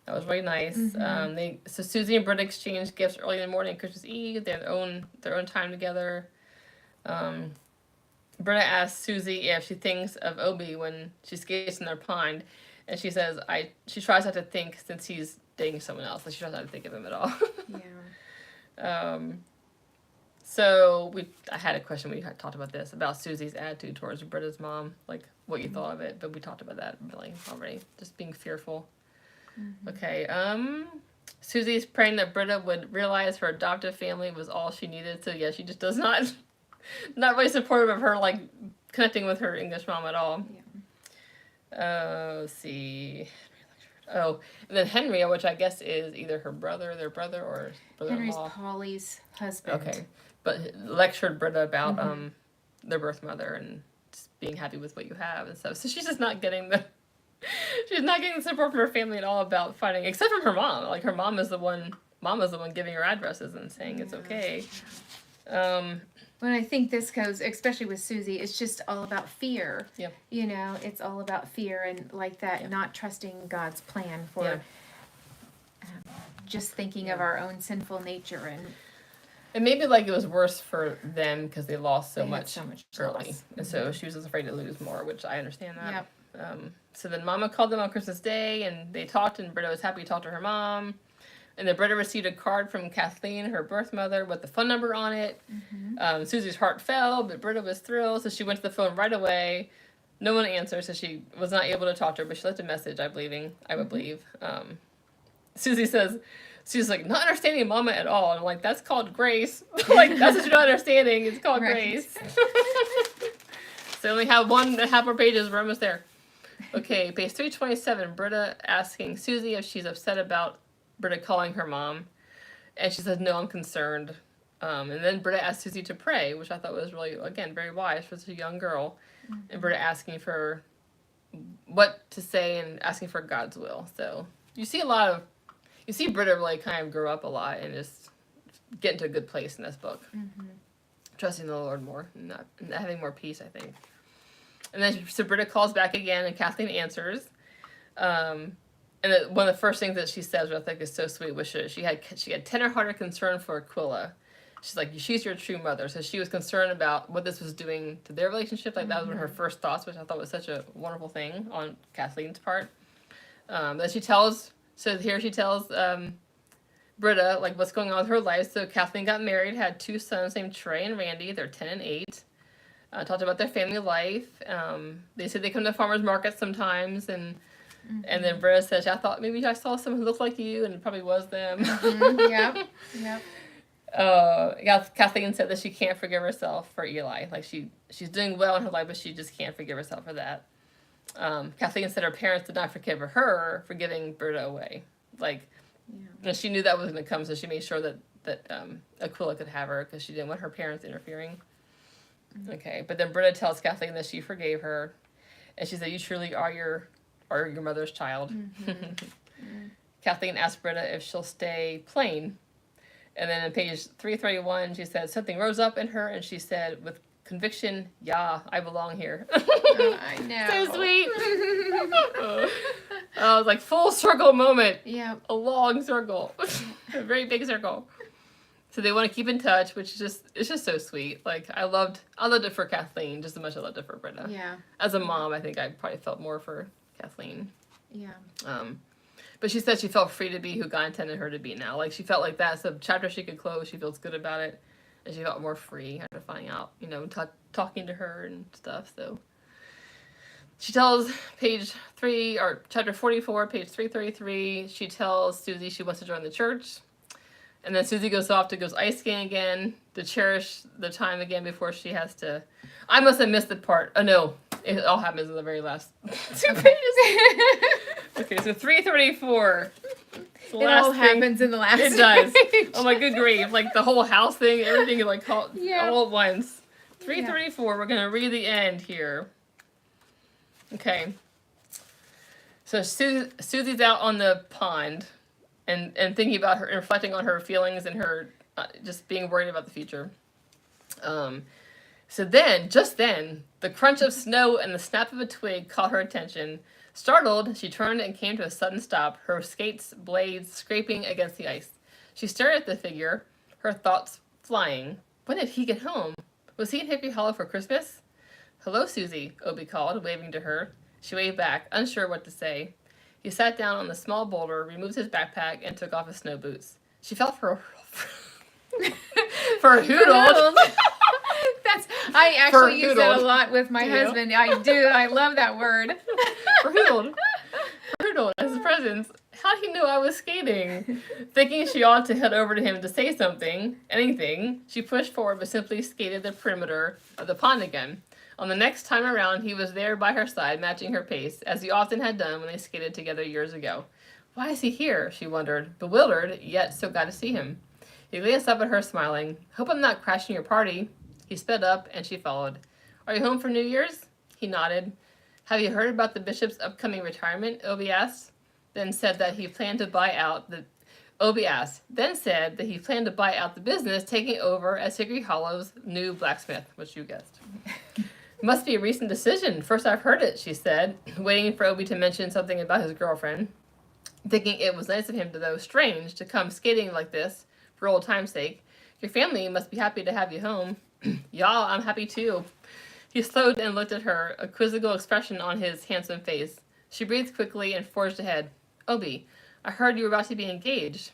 That was really nice. So Susie and Britta exchanged gifts early in the morning, Christmas Eve. They had their own time together. Britta asks Susie if she thinks of Obi when she skates in their pond, and she says she tries not to think since he's dating someone else. Like, she tries not to think of him at all. So I had a question. We had talked about this about Susie's attitude towards Britta's mom, like what you thought of it, but we talked about that really already. Just being fearful. Okay. Susie's praying that Britta would realize her adoptive family was all she needed. So yeah, she just does not really supportive of her like connecting with her English mom at all. Let's see. Oh, and then Henry, which I guess is either their brother or brother-in-law. Henry's Polly's husband. Okay, but lectured Britta about their birth mother and just being happy with what you have and stuff. So she's just not getting the support from her family at all about finding, except from her mom. Like, her mom is the one giving her addresses and saying it's okay. When I think this goes, especially with Susie, it's just all about fear. Yep. It's all about fear and like that, not trusting God's plan for just thinking of our own sinful nature. And maybe like it was worse for them because they lost so much early. Loss. And so she was just afraid to lose more, which I understand that. Yep. So then Mama called them on Christmas Day and they talked, and Britta was happy to talk to her mom. And then Britta received a card from Kathleen, her birth mother, with the phone number on it. Susie's heart fell, but Britta was thrilled, so she went to the phone right away. No one answered, so she was not able to talk to her, but she left a message, I would believe. Susie says, she's like, not understanding Mama at all. And I'm like, that's called grace. Like, that's what you're not understanding. It's called grace. So only have half more pages. We're almost there. Okay, page 327. Britta asking Susie if she's upset about Britta calling her mom, and she says, no, I'm concerned. And then Britta asked Susie to pray, which I thought was really, again, very wise for such a young girl. And Britta asking for what to say and asking for God's will. So you see Britta really kind of grow up a lot and just get into a good place in this book. Trusting the Lord more and having more peace, I think. And then so Britta calls back again, and Kathleen answers. And one of the first things that she says, which I think is so sweet, was she had tender-hearted concern for Aquila. She's like, she's your true mother. So she was concerned about what this was doing to their relationship. Like, that was one of her first thoughts, which I thought was such a wonderful thing on Kathleen's part. Then she tells, so here she tells Britta, like, what's going on with her life. So Kathleen got married, had 2 sons named Trey and Randy. They're 10 and 8. Talked about their family life. They said they come to farmers market sometimes, and then Britta says, I thought maybe I saw someone who looked like you, and it probably was them. Yep. Kathleen said that she can't forgive herself for Eli. Like, she's doing well in her life, but she just can't forgive herself for that. Kathleen said her parents did not forgive her for giving Britta away. Like, she knew that was going to come, so she made sure that Aquila could have her because she didn't want her parents interfering. Okay, but then Britta tells Kathleen that she forgave her, and she said, "You truly are your mother's child." Kathleen asked Britta if she'll stay plain, and then on page 331, she said something rose up in her, and she said with conviction, "Yeah, I belong here." I know. So sweet. It was like full circle moment. Yeah. A long circle, a very big circle. So they want to keep in touch, which is it's just so sweet. Like, I loved it for Kathleen just as much as I loved it for Britta. Yeah. As a mom, I think I probably felt more for Kathleen. Yeah. But she said she felt free to be who God intended her to be now. Like, she felt like that's a chapter she could close. She feels good about it, and she felt more free after finding out, talking to her and stuff. So she tells chapter 44, page 333. She tells Susie she wants to join the church. And then Susie goes off to go ice skating again to cherish the time again before she has to. I must have missed the part. Oh, no. It all happens in the very last 2 pages. Okay, so 334. It all happens in the last It does. page. Oh, my good grief. Like, the whole house thing, everything, like, all at once. 334, we're going to read the end here. Okay. So Susie's out on the pond. And thinking about her, reflecting on her feelings and her just being worried about the future. So then, just then, the crunch of snow and the snap of a twig caught her attention. Startled, she turned and came to a sudden stop, her skates' blades scraping against the ice. She stared at the figure, her thoughts flying. When did he get home? Was he in Hickory Hollow for Christmas? "Hello, Susie," Obie called, waving to her. She waved back, unsure what to say. He sat down on the small boulder, removed his backpack, and took off his snow boots. She felt for hoodled. I actually use that a Hoodled. lot with my husband. I do. I love that word. For hoodled as presents. How did he know I was skating? Thinking she ought to head over to him to say something, anything, she pushed forward but simply skated the perimeter of the pond again. On the next time around, he was there by her side, matching her pace, as he often had done when they skated together years ago. Why is he here? She wondered, bewildered, yet so glad to see him. He glanced up at her, smiling. Hope I'm not crashing your party. He sped up, and she followed. Are you home for New Year's? He nodded. Have you heard about the bishop's upcoming retirement? Obie asked. Then said that he planned to buy out the business, taking over as Hickory Hollow's new blacksmith, which you guessed. Must be a recent decision. First I've heard it, she said, waiting for Obie to mention something about his girlfriend. Thinking it was nice of him, though strange, to come skating like this, for old time's sake. Your family must be happy to have you home. Yeah, I'm happy too. He slowed and looked at her, a quizzical expression on his handsome face. She breathed quickly and forged ahead. Obie, I heard you were about to be engaged.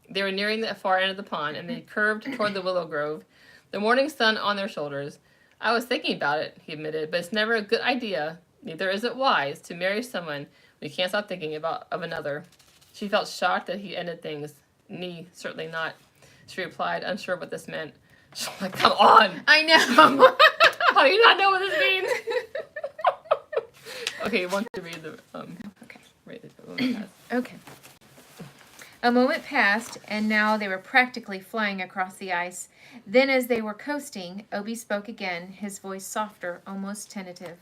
They were nearing the far end of the pond, and they curved toward the willow grove, the morning sun on their shoulders. I was thinking about it, he admitted, but it's never a good idea, neither is it wise, to marry someone we can't stop thinking of another. She felt shocked that he ended things. Me, certainly not. She replied, unsure what this meant. She's like, come on! I know. How do you not know what this means? Okay, want to read the Okay. Read the Okay. A moment passed, and now they were practically flying across the ice. Then, as they were coasting, Obie spoke again, his voice softer, almost tentative.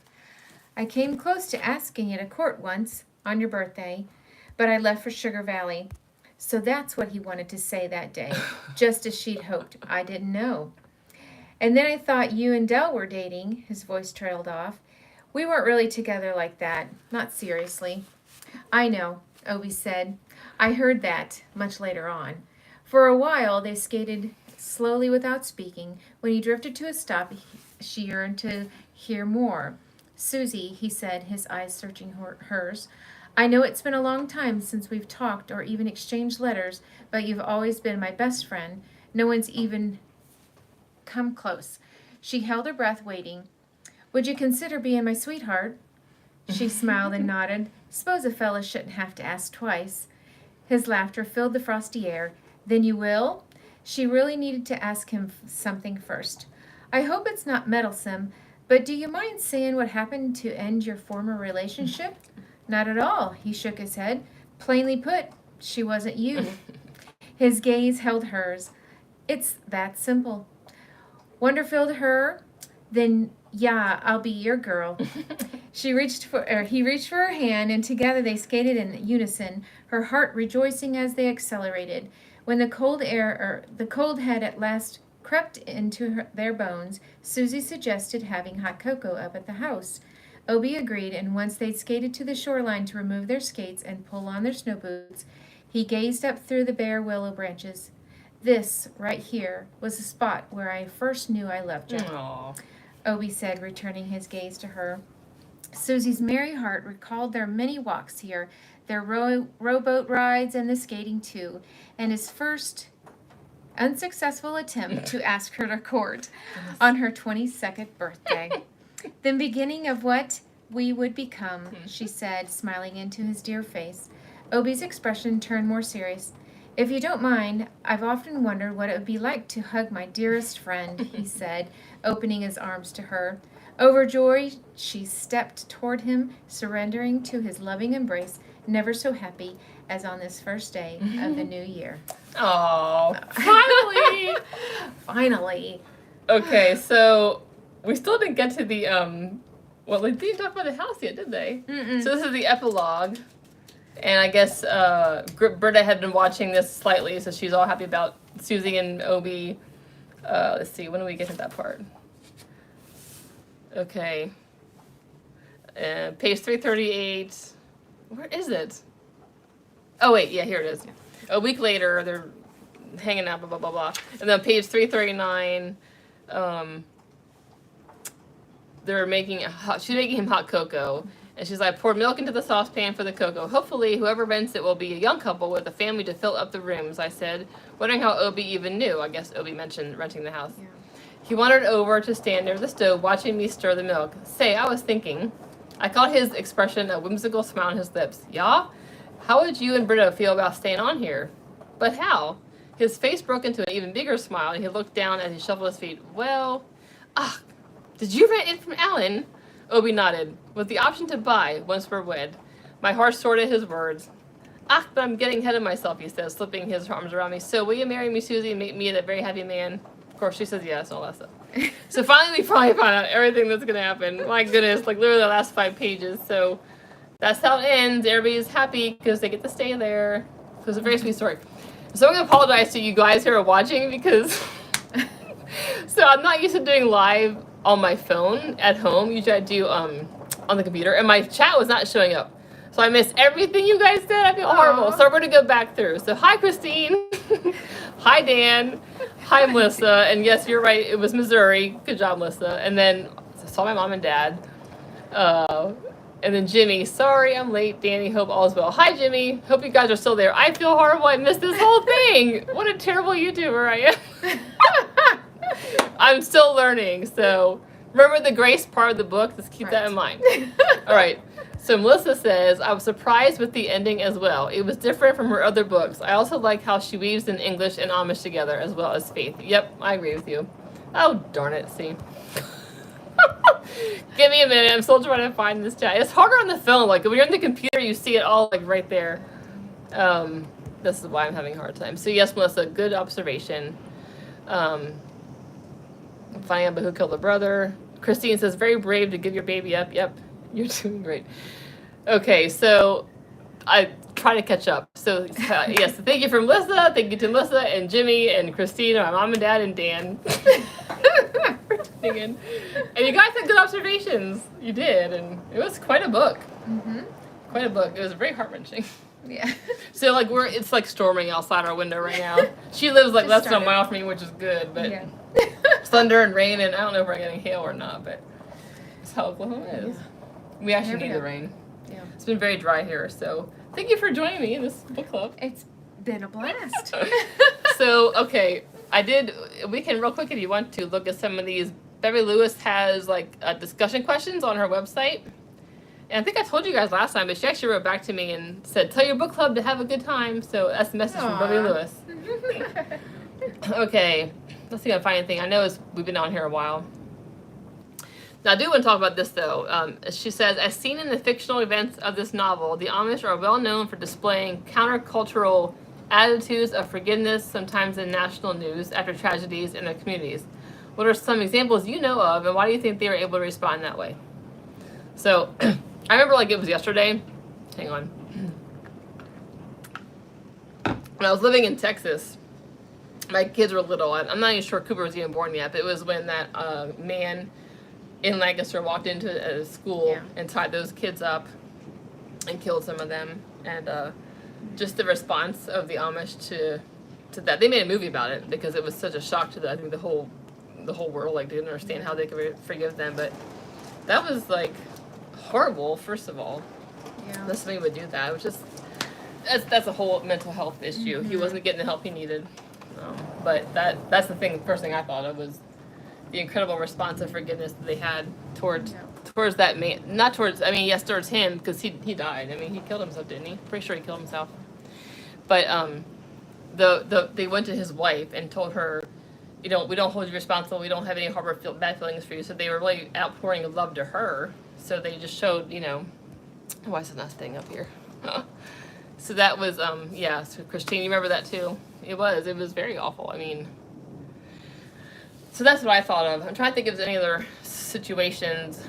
I came close to asking you to court once, on your birthday, but I left for Sugar Valley. So that's what he wanted to say that day, just as she'd hoped. I didn't know. And then I thought you and Dell were dating, his voice trailed off. We weren't really together like that, not seriously. I know, Obie said. I heard that much later on. For a while, they skated slowly without speaking. When he drifted to a stop, she yearned to hear more. Susie, he said, his eyes searching hers, I know it's been a long time since we've talked or even exchanged letters, but you've always been my best friend. No one's even come close. She held her breath, waiting. Would you consider being my sweetheart? She smiled and nodded. Suppose a fella shouldn't have to ask twice. His laughter filled the frosty air. Then you will? She really needed to ask him something first. I hope it's not meddlesome, but do you mind saying what happened to end your former relationship? Not at all, he shook his head. Plainly put, she wasn't you. His gaze held hers. It's that simple. Wonder filled her. Then, yeah, I'll be your girl. He reached for her hand, and together they skated in unison, her heart rejoicing as they accelerated. When the cold had at last crept into their bones, Susie suggested having hot cocoa up at the house. Obie agreed, and once they'd skated to the shoreline to remove their skates and pull on their snow boots, he gazed up through the bare willow branches. This, right here, was the spot where I first knew I loved you. Aww. Obie said, returning his gaze to her. Susie's merry heart recalled their many walks here, their rowboat rides and the skating too, and his first unsuccessful attempt to ask her to court on her 22nd birthday. The beginning of what we would become, she said, smiling into his dear face. Obie's expression turned more serious. If you don't mind, I've often wondered what it would be like to hug my dearest friend, he said, opening his arms to her. Overjoyed, she stepped toward him, surrendering to his loving embrace, never so happy as on this first day of the new year. Oh, finally! Finally. Okay, so we still didn't get to the, well, they didn't talk about the house yet, did they? Mm-mm. So this is the epilogue. And I guess Britta had been watching this slightly, so she's all happy about Susie and Obie. Let's see, when do we get to that part? Okay. Page 338. Where is it? Oh, wait, yeah, here it is. A week later, they're hanging out, blah, blah, blah, blah. And then page 339, she's making him hot cocoa. And she's like, pour milk into the saucepan for the cocoa. Hopefully, whoever rents it will be a young couple with a family to fill up the rooms, I said, wondering how Obie even knew. I guess Obie mentioned renting the house. Yeah. He wandered over to stand near the stove, watching me stir the milk. Say, I was thinking. I caught his expression, a whimsical smile on his lips. Yeah? How would you and Britta feel about staying on here? But how? His face broke into an even bigger smile, and he looked down as he shuffled his feet. Well, did you rent it from Alan? Obie nodded. With the option to buy, once we're wed. My heart sorted his words. But I'm getting ahead of myself, he says, slipping his arms around me. So will you marry me, Susie, and make me a very happy man? Of course, she says yes, and all that stuff. So finally we find out everything that's going to happen. My goodness, like literally the last 5 pages. So that's how it ends. Everybody's happy because they get to stay there. So it's a very sweet story. So I'm going to apologize to you guys who are watching because... So I'm not used to doing live on my phone at home. Usually I do on the computer. And my chat was not showing up. So I missed everything you guys said. I feel horrible. So we're going to go back through. So hi, Christine. Hi, Dan. Hi, Melissa. And yes, you're right. It was Missouri. Good job, Melissa. And then I saw my mom and dad. And then Jimmy. Sorry, I'm late. Danny, hope all is well. Hi, Jimmy. Hope you guys are still there. I feel horrible. I missed this whole thing. What a terrible YouTuber I am. I'm still learning. So remember the grace part of the book. Just keep that in mind. All right. So Melissa says, I was surprised with the ending as well. It was different from her other books. I also like how she weaves in English and Amish together as well as faith. Yep, I agree with you. Oh, darn it. See. Give me a minute. I'm still trying to find this chat. It's harder on the phone. Like, when you're on the computer, you see it all, like, right there. This is why I'm having a hard time. So, yes, Melissa, good observation. Finding out about who killed the brother. Christine says, very brave to give your baby up. Yep. You're doing great. Okay, so I try to catch up. So, yes, thank you for Melissa. Thank you to Melissa and Jimmy and Christine and my mom and dad and Dan. And you guys had good observations. You did, and it was quite a book. Mm-hmm. Quite a book. It was very heart-wrenching. Yeah. So, like, it's like storming outside our window right now. She lives like less than a mile from me, which is good, but Yeah. thunder and rain, and I don't know if we're getting hail or not, but that's how Oklahoma is. Yeah. We actually There we need go. the rain. Yeah. It's been very dry here, so thank you for joining me in this book club. It's been a blast. So, okay, we can real quick if you want to look at some of these. Beverly Lewis has like discussion questions on her website. And I think I told you guys last time, but she actually wrote back to me and said, tell your book club to have a good time. So that's the message from Beverly Lewis. Okay, let's see if I can find anything. I know we've been on here a while. Now, I do want to talk about this, though. She says, as seen in the fictional events of this novel, the Amish are well known for displaying countercultural attitudes of forgiveness, sometimes in national news, after tragedies in their communities. What are some examples you know of, and why do you think they were able to respond that way? So, I remember like it was yesterday. Hang on. When I was living in Texas, my kids were little. I'm not even sure Cooper was even born yet, but it was when that man in Lancaster walked into a school and tied those kids up and killed some of them. And just the response of the Amish to that. They made a movie about it because it was such a shock to I think the whole world. Like, they didn't understand how they could forgive them. But that was like horrible, first of all. Yeah. That somebody would do that. It was just that's a whole mental health issue. He wasn't getting the help he needed. But that's the first thing I thought of was the incredible response of forgiveness that they had towards that man. Not towards, I mean, yes, towards him, because he died. I mean, he killed himself, didn't he? Pretty sure he killed himself. But they went to his wife and told her, we don't hold you responsible. We don't have any bad feelings for you. So they were really outpouring of love to her. So they just showed, why is it not staying up here? So that was, so Christine, you remember that too? It was very awful. I mean, so that's what I thought of. I'm trying to think if there's any other situations,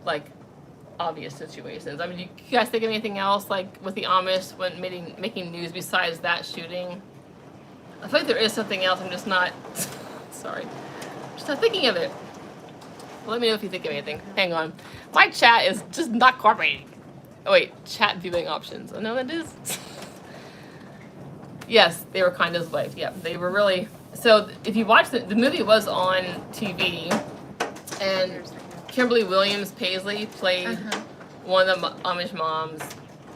like obvious situations. I mean, do you guys think of anything else, like with the Amish when making news besides that shooting? I feel like there is something else. I'm just not, sorry. Just not thinking of it. Well, let me know if you think of anything. Hang on. My chat is just not cooperating. Oh, wait. Chat viewing options. I know that is. Yes, they were kind to his wife. Yeah, they were really. So if you watch the movie was on TV, and Kimberly Williams Paisley played one of the Amish moms.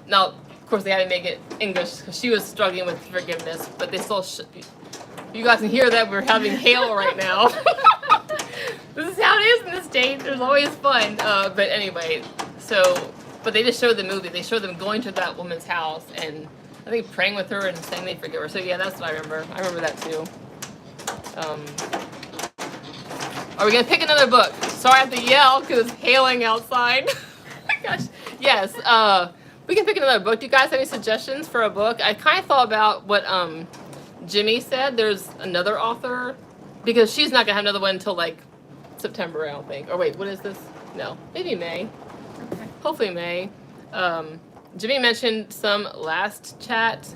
Now, of course, they had to make it English because she was struggling with forgiveness, but they still. You guys can hear that we're having hail right now. This is how it is in this state. There's always fun. But anyway, but they just showed the movie. They showed them going to that woman's house and I think praying with her and saying they forgive her. So yeah, that's what I remember. I remember that too. Are we gonna pick another book? Sorry, I have to yell because it's hailing outside. Oh my gosh. Yes. We can pick another book. Do you guys have any suggestions for a book? I kind of thought about what Jimmy said. There's another author because she's not gonna have another one until like September, I don't think. Or wait, what is this? No, maybe May. Okay. Hopefully May. Jimmy mentioned some last chat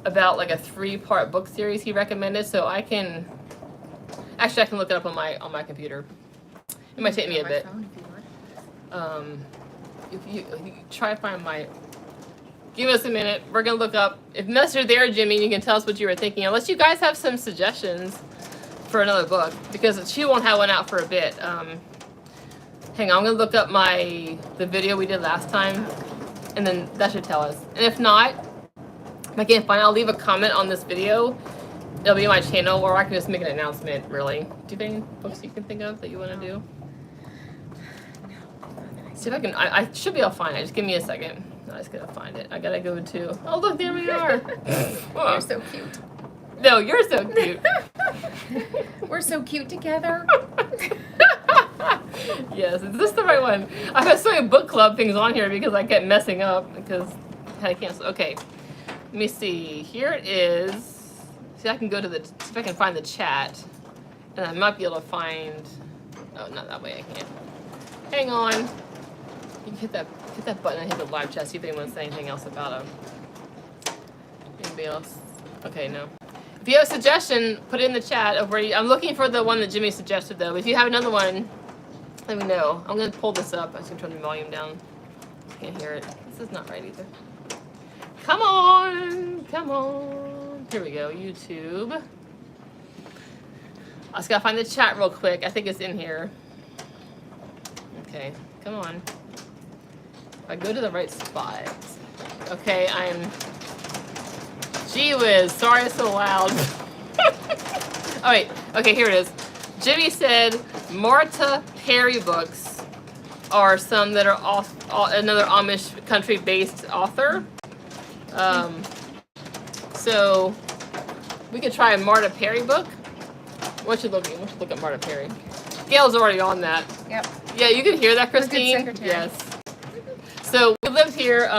about like a 3-part book series he recommended, so I can look it up on my computer. It might take me a bit. If you try to find give us a minute. We're gonna look up. If you're there, Jimmy, you can tell us what you were thinking. Unless you guys have some suggestions for another book, because she won't have one out for a bit. Hang on, I'm gonna look up the video we did last time, and then that should tell us. And if not, if I can't find it, I'll leave a comment on this video. It'll be on my channel, or I can just make an announcement, really. Do you have any books you can think of that you want to do? See if I can, I should be able to find it. Just give me a second. I just gotta find it. I gotta go to, oh look, there we are. You're so cute. No, you're so cute. We're so cute together. Yes, is this the right one? I've had so many book club things on here because I kept messing up because I had to cancel. Okay, let me see. Here it is. See, I can go to see if I can find the chat, and I might be able to find. Oh, not that way. I can't. Hang on. You can hit that button and hit the live chat. See if anyone says anything else about anybody else. Okay, no. If you have a suggestion, put it in the chat of where I'm looking for the one that Jimmy suggested though. If you have another one, let me know. I'm gonna pull this up. I'm just gonna turn the volume down. I can't hear it. This is not right either. Come on, come on. Here we go, YouTube. I just gotta find the chat real quick. I think it's in here. Okay, come on. I go to the right spot. Okay, Gee whiz, sorry it's so loud. Oh wait, okay, here it is. Jimmy said Marta Perry books are some that are another Amish country-based author. So we could try a Marta Perry book. Why don't you look at Marta Perry? Gail's already on that. Yep. Yeah, you can hear that, Christine? Yes. So we lived here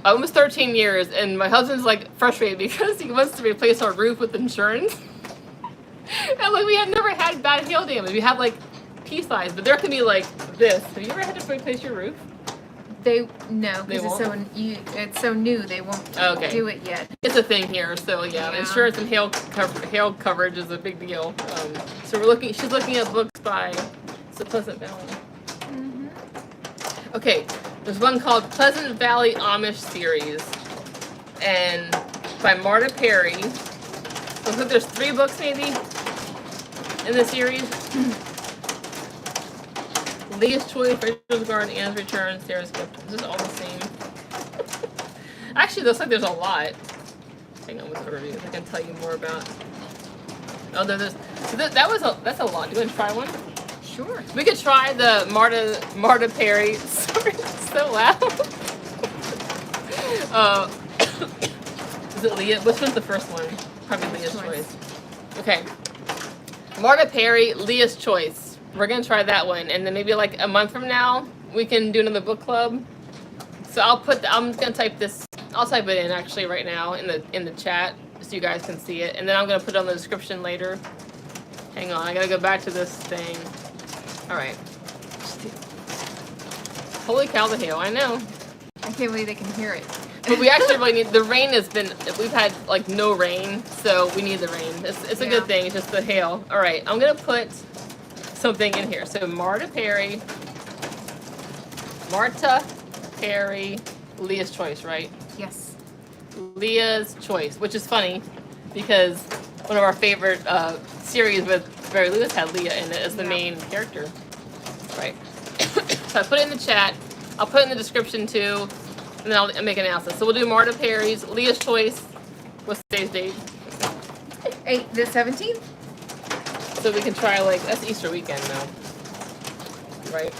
almost 13 years, and my husband's like frustrated because he wants to replace our roof with insurance. And like we have never had bad hail damage. We have like pea size, but there can be like this. Have you ever had to replace your roof? No, because it's so new. They won't do it yet. It's a thing here, so yeah. Insurance and hail coverage is a big deal. So she's looking at books by Pleasant Valley. Mm-hmm. Okay, there's one called Pleasant Valley Amish Series, and by Marta Perry. Looks like there's 3 books maybe in the series. Leah's Choice, Rachel's Garden, Anne's Return, Sarah's Gift. Is this all the same? Actually, looks like there's a lot. Hang on with the reviews. I can tell you more about. Oh, that's a lot. Do you want to try one? Sure. We could try the Marta Perry. Sorry, it's so loud. Is it Leah? Which one's the first one? Probably Leah's Choice. Okay. Marta Perry, Leah's Choice. We're gonna try that one, and then maybe like a month from now we can do another book club. So I'm gonna type this. I'll type it in actually right now in the chat so you guys can see it, and then I'm gonna put it on the description later. Hang on, I gotta go back to this thing. All right. Holy cow, the hail! I know. I can't believe they can hear it. But we actually really need, the rain has been, we've had like no rain, so we need the rain. It's a good thing, it's just the hail. All right, I'm gonna put something in here. So Marta Perry, Leah's Choice, right? Yes. Leah's Choice, which is funny because one of our favorite series with Beverly Lewis had Leah in it as the main character. Right. So I put it in the chat. I'll put it in the description too, and then I'll make an announcement. So we'll do Marta Perry's Leah's Choice. What's today's date? The 17th? So we can try that's Easter weekend now. Right?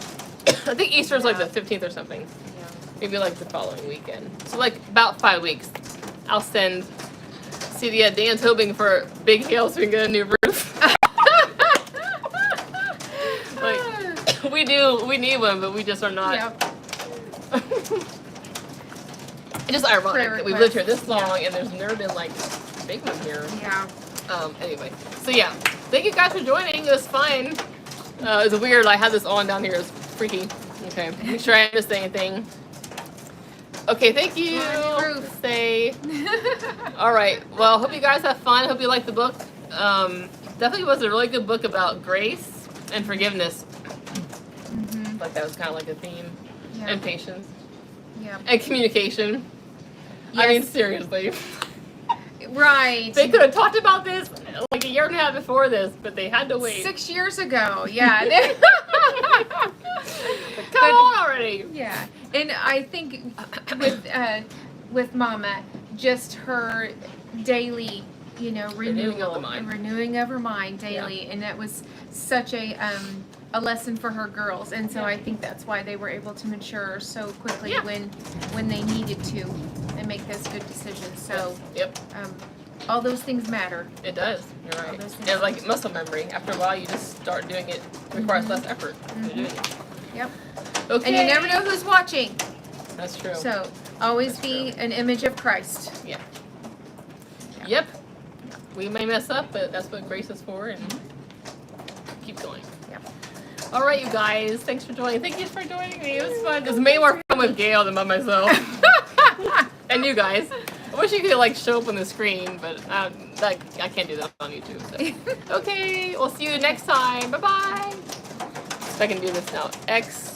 I think Easter's like the 15th or something. Yeah. Maybe like the following weekend. So like about 5 weeks. I'll send. See, yeah, Dan's hoping for big hail so we can get a new roof. We need one, but we just are not. Yep. It's just ironic that we've lived here this long and there's never been like a big one here. Yeah. Anyway, so yeah, thank you guys for joining. It was fun. It was weird. I had this on down here. It was freaky. Okay, make sure I didn't miss anything. Okay, thank you. Stay. All right. Well, hope you guys have fun. Hope you like the book. Definitely was a really good book about grace and forgiveness. Mm-hmm. Like that was kind of like a theme, and patience, and communication. Yes. I mean, seriously. Right. They could have talked about this like a year and a half before this, but they had to wait. 6 years ago, yeah. Come on already. Yeah, and I think with Mama, just her daily, renewing of her mind daily, and that was such a lesson for her girls, and so I think that's why they were able to mature so quickly when they needed to and make those good decisions. So all those things matter. It does. You're right. It's like muscle memory. After a while, you just start doing it. It requires less effort to do it. Yep. Okay. And you never know who's watching. That's true. So always be an image of Christ. Yeah. Yep. We may mess up, but that's what grace is for, and keep going. Yep. All right, you guys. Thanks for joining. Thank you for joining me. It was fun. It was way more fun with Gail than by myself. And you guys. I wish you could show up on the screen, but I can't do that on YouTube. So. Okay, we'll see you next time. Bye bye. If I can do this now. X.